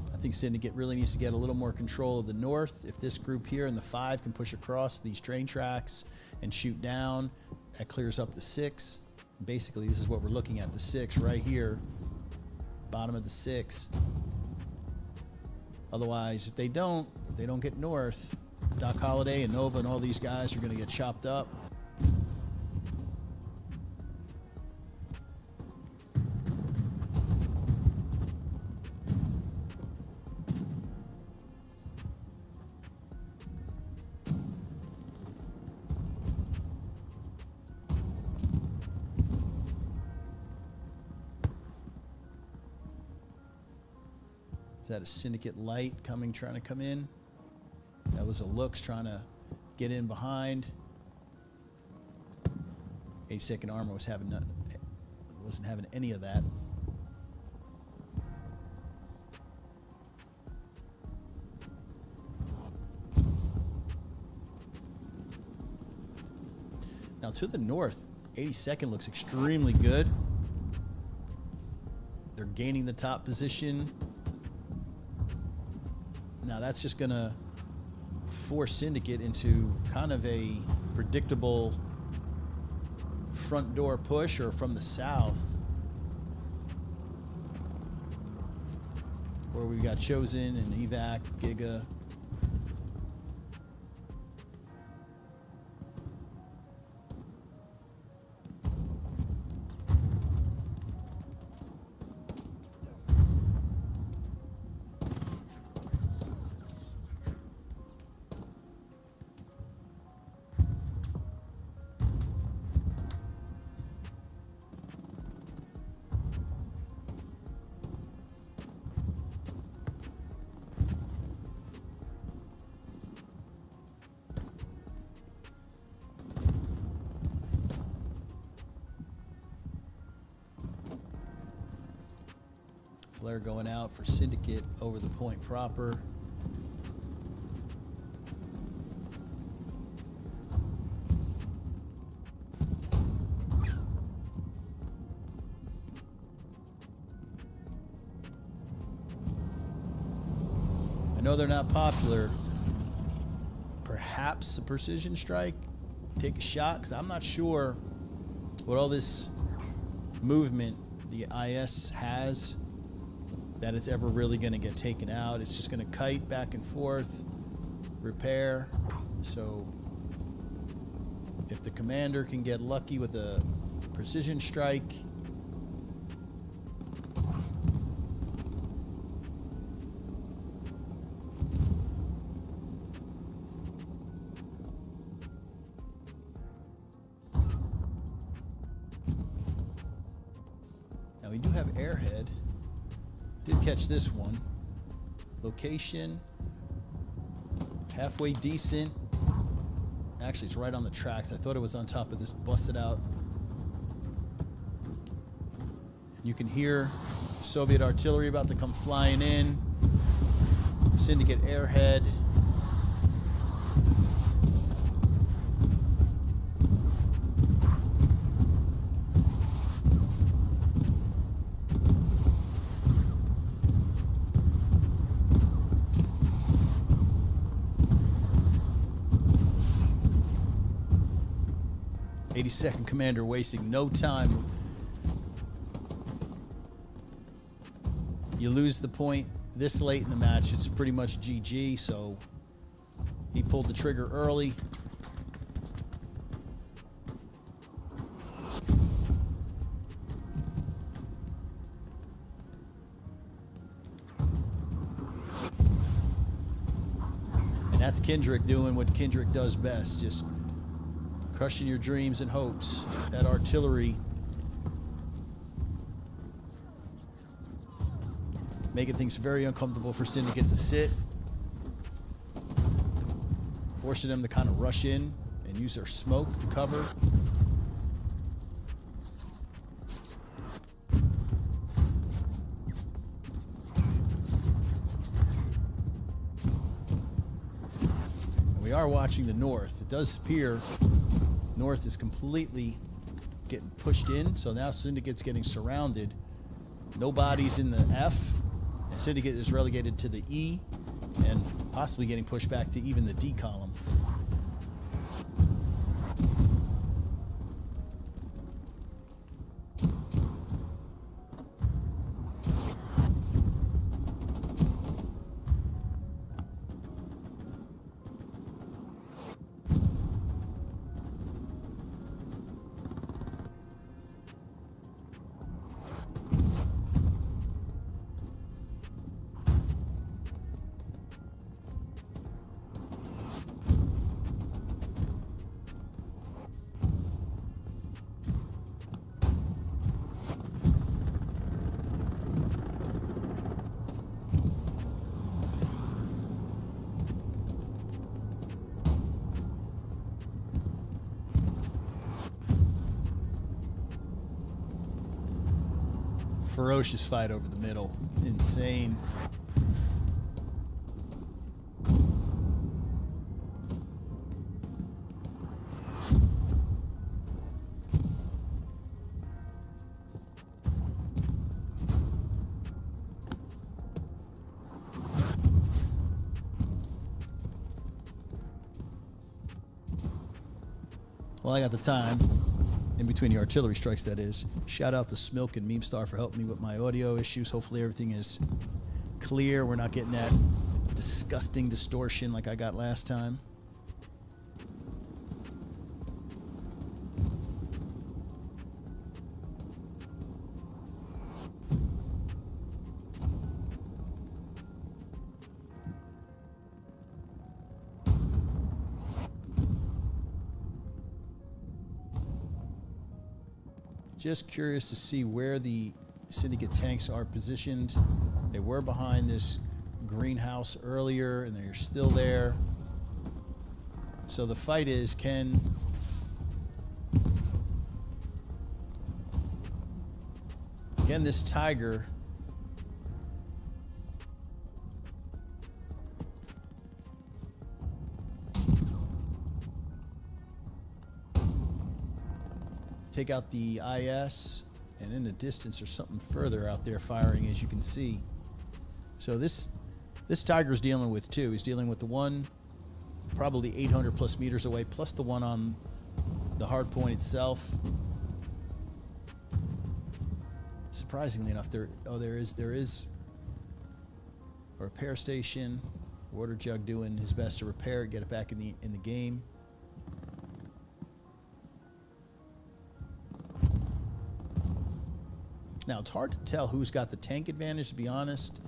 I think Syndicate really needs to get a little more control of the north. If this group here in the 5 can push across these train tracks and shoot down, that clears up the 6. Basically, this is what we're looking at, the 6 right here, bottom of the 6. Otherwise, if they don't get north, Doc Holliday and Nova and all these guys are going to get chopped up. Is that a Syndicate light trying to come in? That was a Looks trying to get in behind. 82nd Armor wasn't having any of that. Now to the north, 82nd looks extremely good. They're gaining the top position. Now that's just going to force Syndicate into kind of a predictable front door push, or from the south, where we've got Chosen and Evac, Giga. Flare going out for Syndicate over the point proper. I know they're not popular. Perhaps a precision strike, take a shot, because I'm not sure what all this movement the IS has, that it's ever really going to get taken out. It's just going to kite back and forth, repair. So if the commander can get lucky with a precision strike, Now we do have airhead. Did catch this one. Location. Halfway decent. Actually, it's right on the tracks. I thought it was on top of this busted out. You can hear Soviet artillery about to come flying in. Syndicate airhead. Second commander wasting no time. You lose the point this late in the match, it's pretty much GG, so he pulled the trigger early. And that's Kendrick doing what Kendrick does best, just crushing your dreams and hopes. That artillery making things very uncomfortable for Syndicate to sit, forcing them to kind of rush in and use their smoke to cover. And we are watching the north. It does appear north is completely getting pushed in, so now Syndicate's getting surrounded. No bodies in the F, and Syndicate is relegated to the E, and possibly getting pushed back to even the D column. Ferocious fight over the middle. Insane. Well, I got the time. In between the artillery strikes, that is. Shout out to Smilk and MemeStar for helping me with my audio issues. Hopefully everything is clear. We're not getting that disgusting distortion like I got last time. Just curious to see where the Syndicate tanks are positioned. They were behind this greenhouse earlier, and they're still there. So the fight is, can this Tiger take out the IS, and in the distance there's something further out there firing, as you can see. So this Tiger's dealing with two. He's dealing with the one probably 800 plus meters away, plus the one on the hard point itself. Surprisingly enough, there is a repair station. Water Jug doing his best to repair it, get it back in the game. Now, it's hard to tell who's got the tank advantage, to be honest.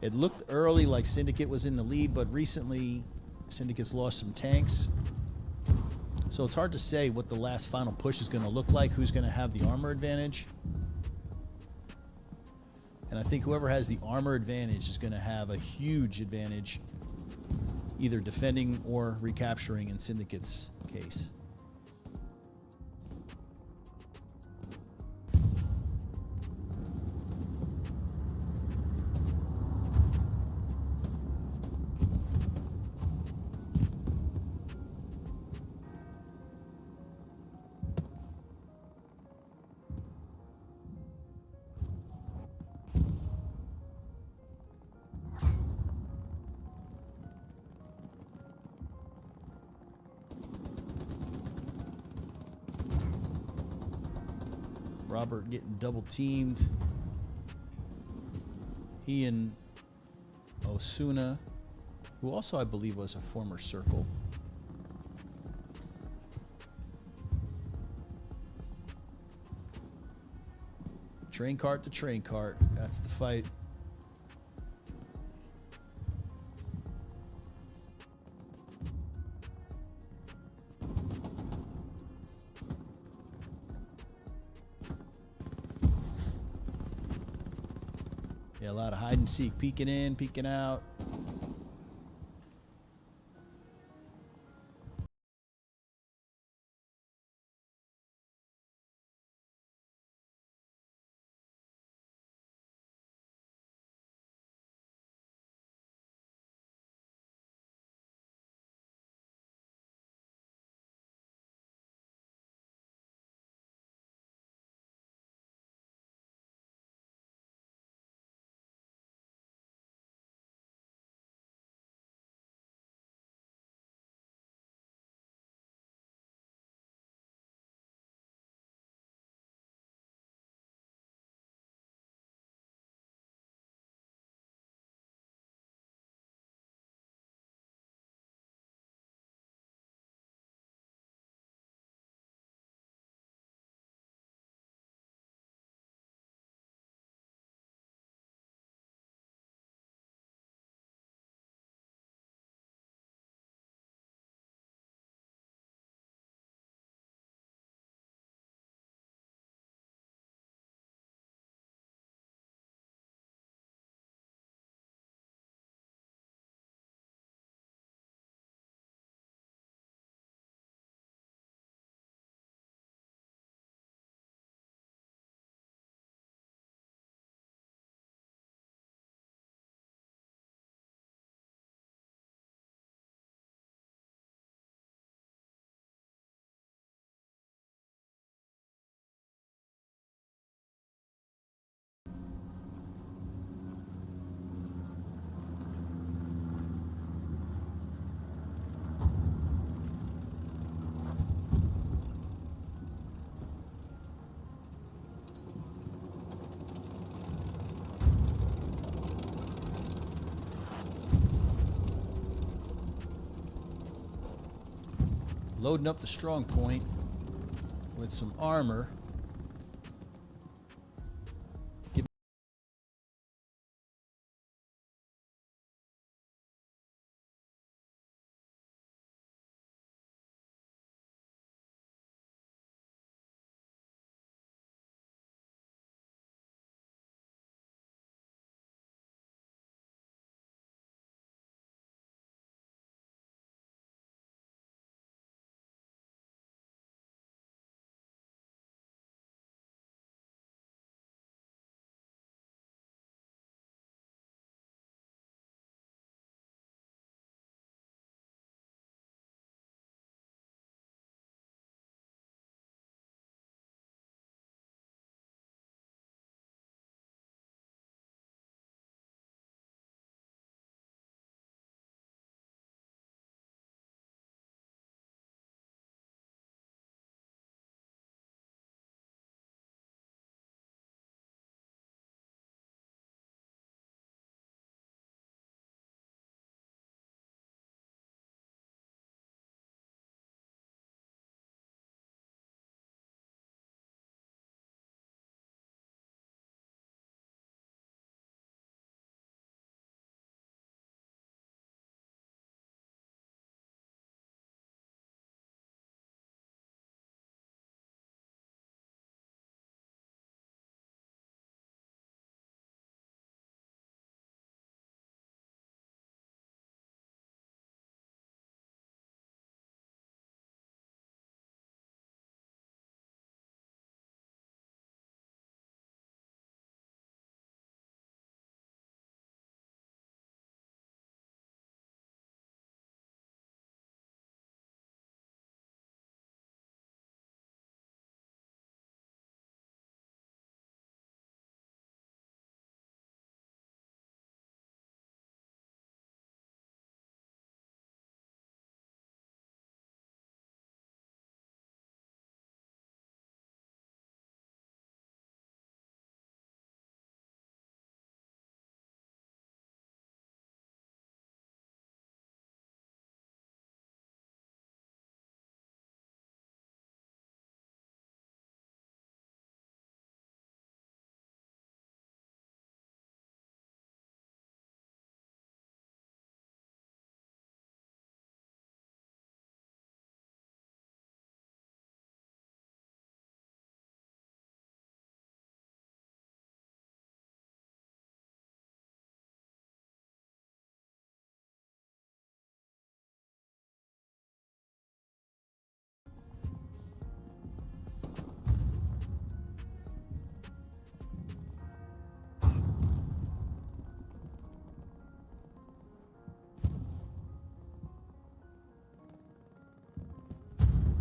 It looked early like Syndicate was in the lead, but recently Syndicate's lost some tanks. So it's hard to say what the last final push is going to look like, who's going to have the armor advantage. And I think whoever has the armor advantage is going to have a huge advantage either defending or recapturing in Syndicate's case. Robert getting double teamed. He and Osuna, who also I believe was a former Circle. Train cart to train cart. That's the fight. Yeah, a lot of hide and seek, peeking in, peeking out. Loading up the strong point with some armor.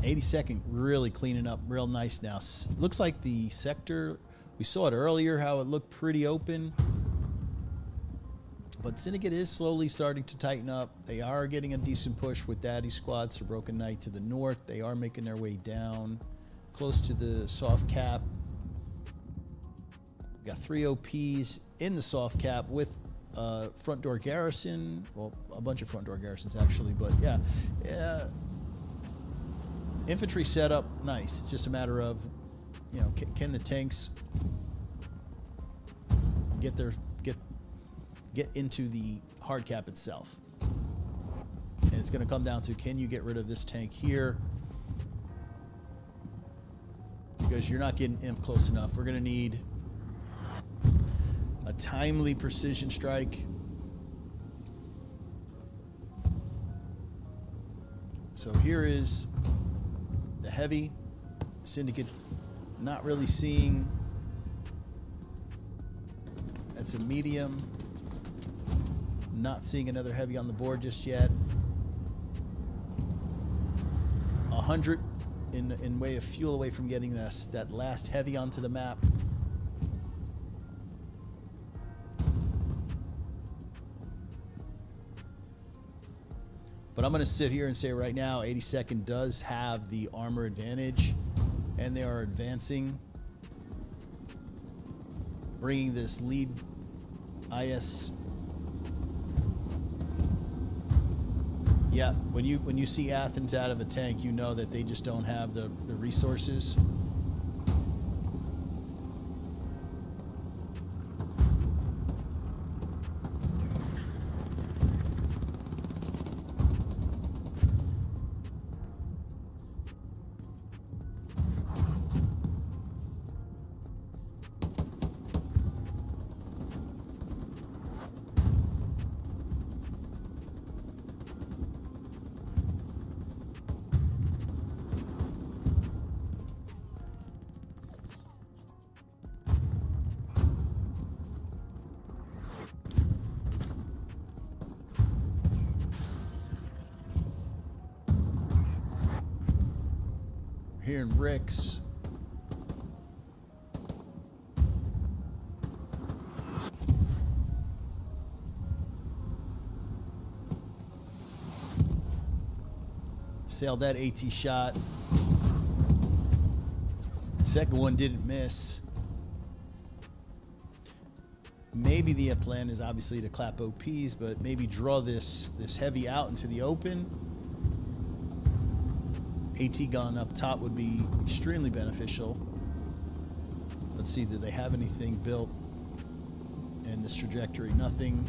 82nd really cleaning up real nice now. Looks like the sector, we saw it earlier how it looked pretty open. But Syndicate is slowly starting to tighten up. They are getting a decent push with Daddy Squad, so Broken Knight to the north. They are making their way down close to the soft cap. We got 3 OPs in the soft cap with front door garrison. Well, a bunch of front door garrisons actually, but yeah. Infantry setup, nice. It's just a matter of, you know, can the tanks get into the hard cap itself? And it's going to come down to, can you get rid of this tank here? Because you're not getting inf close enough. We're going to need a timely precision strike. So here is the heavy. Syndicate not really seeing. That's a medium. Not seeing another heavy on the board just yet. 100 in way of fuel away from getting that last heavy onto the map. But I'm going to sit here and say right now, 82nd does have the armor advantage, and they are advancing, bringing this lead IS. Yeah, when you see Athens out of a tank, you know that they just don't have the resources. Here in Ricks. Sailed that AT shot. Second one didn't miss. Maybe the plan is obviously to clap OPs, but maybe draw this heavy out into the open. AT gun up top would be extremely beneficial. Let's see, do they have anything built in this trajectory? Nothing.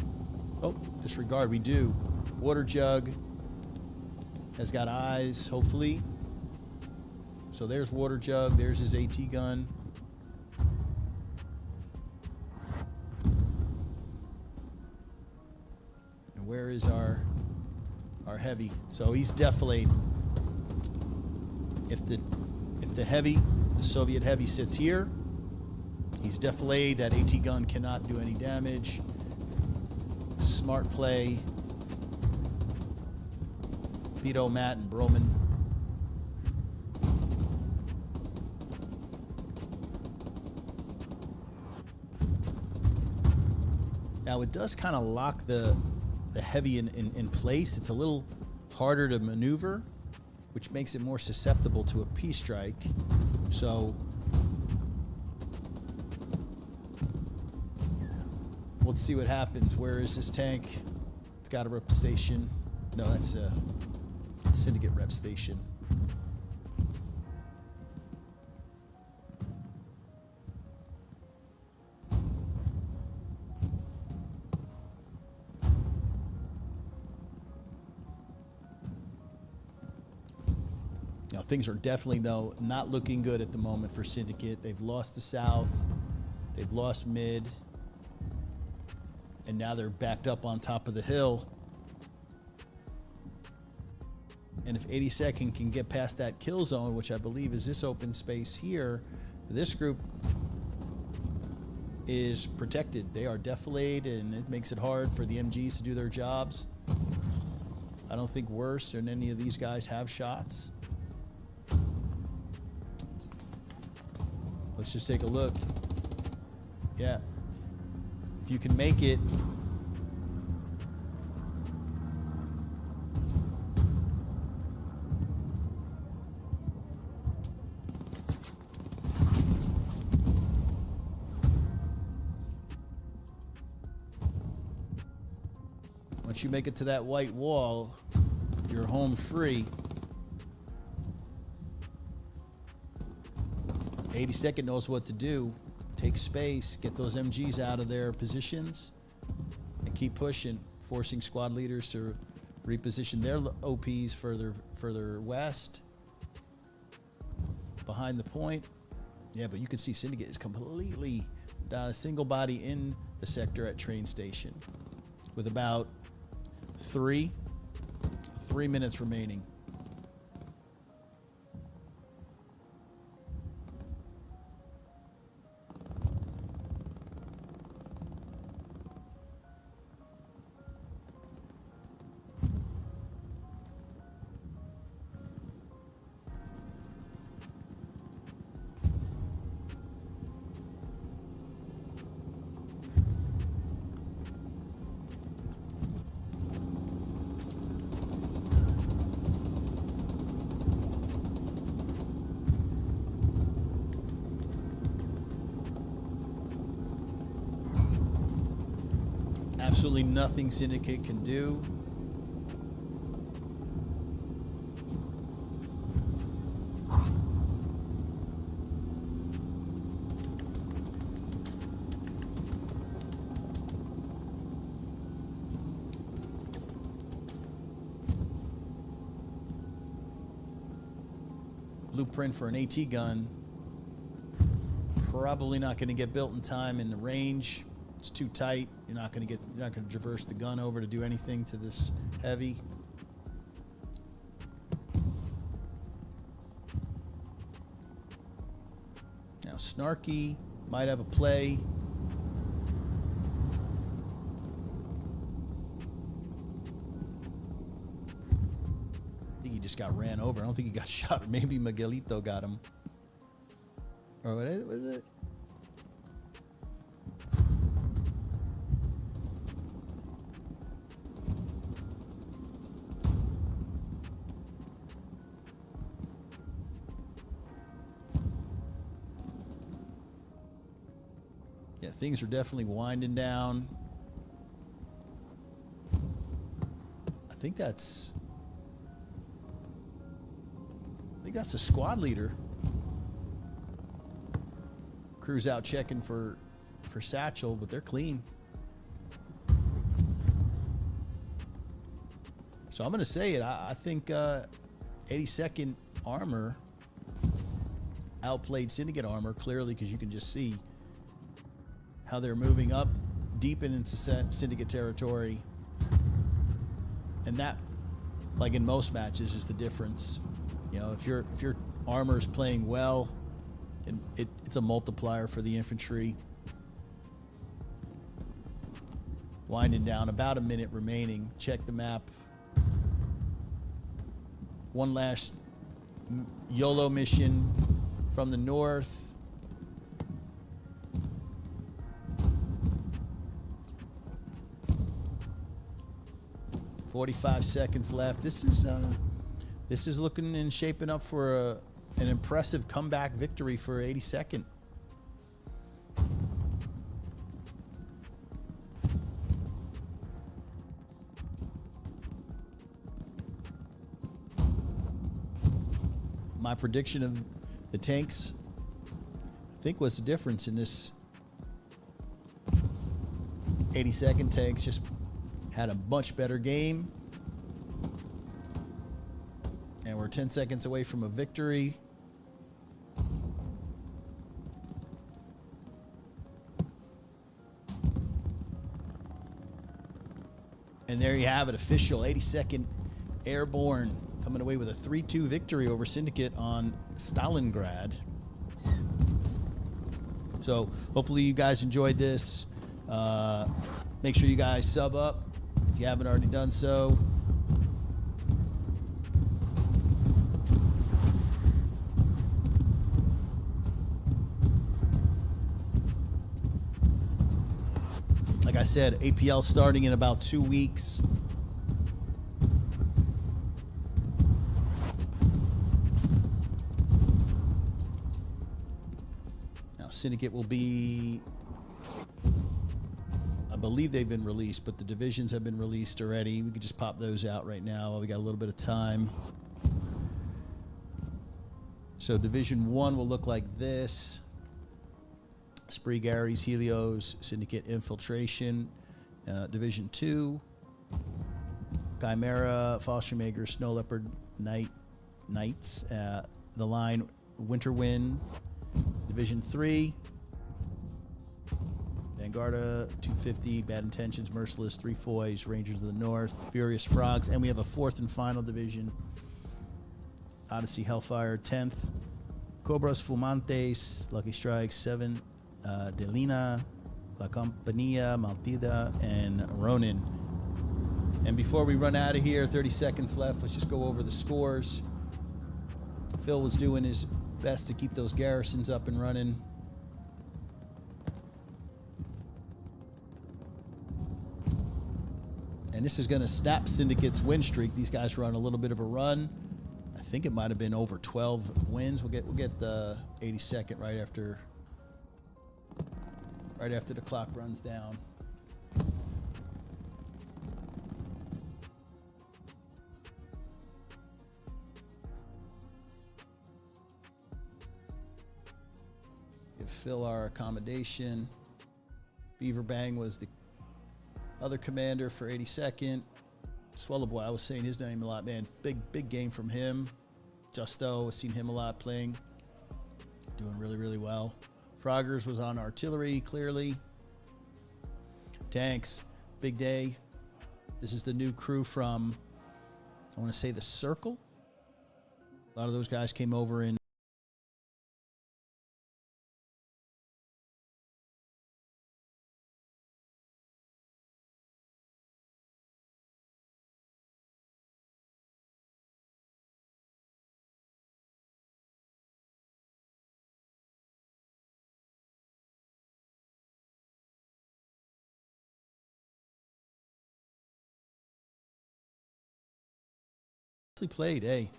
Oh, disregard, we do. Water jug has got eyes, hopefully. So there's water jug, there's his AT gun. And where is our heavy? So he's defilade. If the heavy, the Soviet heavy sits here, he's defilade. That AT gun cannot do any damage. Smart play. Vito, Matt, and Broman. Now it does kind of lock the heavy in place. It's a little harder to maneuver, which makes it more susceptible to a P strike. So let's see what happens. Where is this tank? It's got a rep station. No, that's a Syndicate rep station. Things are definitely, though, not looking good at the moment for Syndicate. They've lost the South. They've lost mid. And now they're backed up on top of the hill. And if 82nd can get past that kill zone, which I believe is this open space here, this group is protected. They are defilade, and it makes it hard for the MGs to do their jobs. I don't think Worst and any of these guys have shots. Let's just take a look. Yeah. If you can make it. Once you make it to that white wall, you're home free. 82nd knows what to do. Take space, get those MGs out of their positions, and keep pushing, forcing squad leaders to reposition their OPs further west, behind the point. Yeah, but you can see Syndicate is completely down a single body in the sector at train station, with about 3 minutes remaining. Absolutely nothing Syndicate can do. Blueprint for an AT gun. Probably not going to get built in time in the range. It's too tight. You're not going to traverse the gun over to do anything to this heavy. Now Snarky might have a play. I think he just got ran over. I don't think he got shot. Maybe Miguelito got him. Or what was it? Yeah, things are definitely winding down. I think that's the squad leader. Crew's out checking for Satchel, but they're clean. So I'm going to say it. I think 82nd Armor outplayed Syndicate Armor clearly, because you can just see how they're moving up deep into Syndicate territory. And that, like in most matches, is the difference. You know, if your armor's playing well, and it's a multiplier for the infantry. Winding down, about a minute remaining. Check the map. One last YOLO mission from the north. "45 seconds left. This is looking and shaping up for an impressive comeback victory for 82nd. My prediction of the tanks, I think, was the difference in this. 82nd tanks just had a much better game. And we're 10 seconds away from a victory. And there you have it, official 82nd Airborne coming away with a 3-2 victory over Syndicate on Stalingrad. So hopefully you guys enjoyed this. Make sure you guys sub up if you haven't already done so. I said, APL starting in about 2 weeks. Now, Syndicate will be, I believe they've been released, but the divisions have been released already. We could just pop those out right now while we got a little bit of time. So Division 1 will look like this. Spree Gary's, Helios, Syndicate Infiltration. Division 2, Chimera, Fallschirmjäger, Snow Leopard, Knights. The line, Winter Wind. Division 3, Vanguarda, 250, Bad Intentions, Merciless, 3 Foys, Rangers of the North, Furious Frogs, and we have a 4th and final division. Odyssey, Hellfire, 10th. Cobras Fumantes, Lucky Strike, 7. Delina, La Compañía, Maltida, and Ronin. And before we run out of here, 30 seconds left, let's just go over the scores. Phil was doing his best to keep those garrisons up and running. And this is going to snap Syndicate's win streak. These guys were on a little bit of a run. I think it might have been over 12 wins. We'll get the 82nd right after the clock runs down. Give Phil our accommodation. Beaver Bang was the other commander for 82nd. Swallow Boy, I was saying his name a lot, man. Big game from him. Justo, I've seen him a lot playing. Doing really, really well. Froggers was on artillery, clearly. Tanks, big day. This is the new crew from, I want to say, the Circle. A lot of those guys came over in played, hey.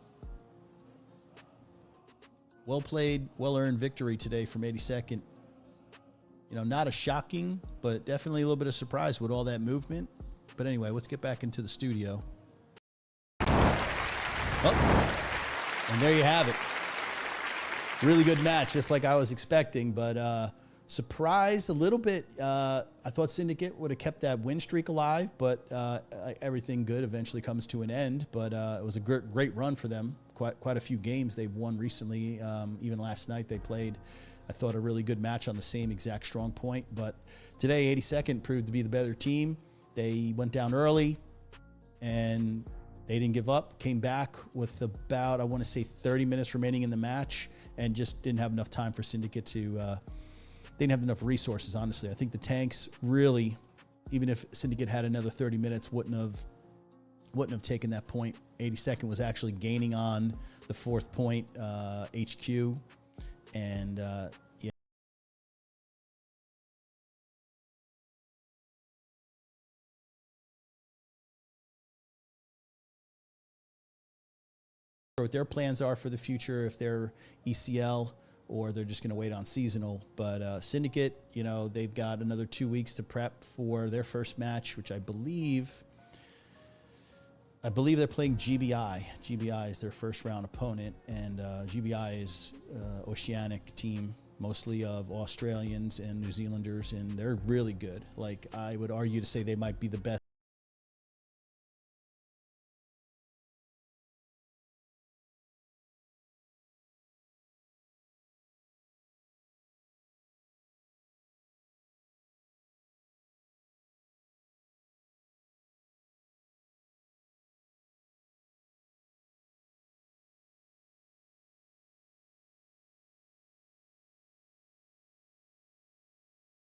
Well played, well-earned victory today from 82nd. You know, not a shocking, but definitely a little bit of surprise with all that movement. But anyway, let's get back into the studio. Oh, and there you have it. Really good match, just like I was expecting, but surprised a little bit. I thought Syndicate would have kept that win streak alive, but everything good eventually comes to an end. But it was a great run for them. Quite a few games they've won recently. Even last night they played, I thought, a really good match on the same exact strong point. But today, 82nd proved to be the better team. They went down early, and they didn't give up. Came back with about, I want to say, 30 minutes remaining in the match, and just didn't have enough time for Syndicate to... they didn't have enough resources, honestly. I think the tanks really, even if Syndicate had another 30 minutes, wouldn't have taken that point. 82nd was actually gaining on the 4th point HQ, and yeah. What their plans are for the future, if they're ECL or they're just going to wait on seasonal. But Syndicate, you know, they've got another 2 weeks to prep for their first match, which I believe they're playing GBI. GBI is their first round opponent, and GBI is Oceanic team, mostly of Australians and New Zealanders, and they're really good. Like, I would argue to say they might be the best.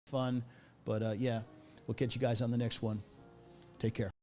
Fun, but yeah, we'll catch you guys on the next one. Take care.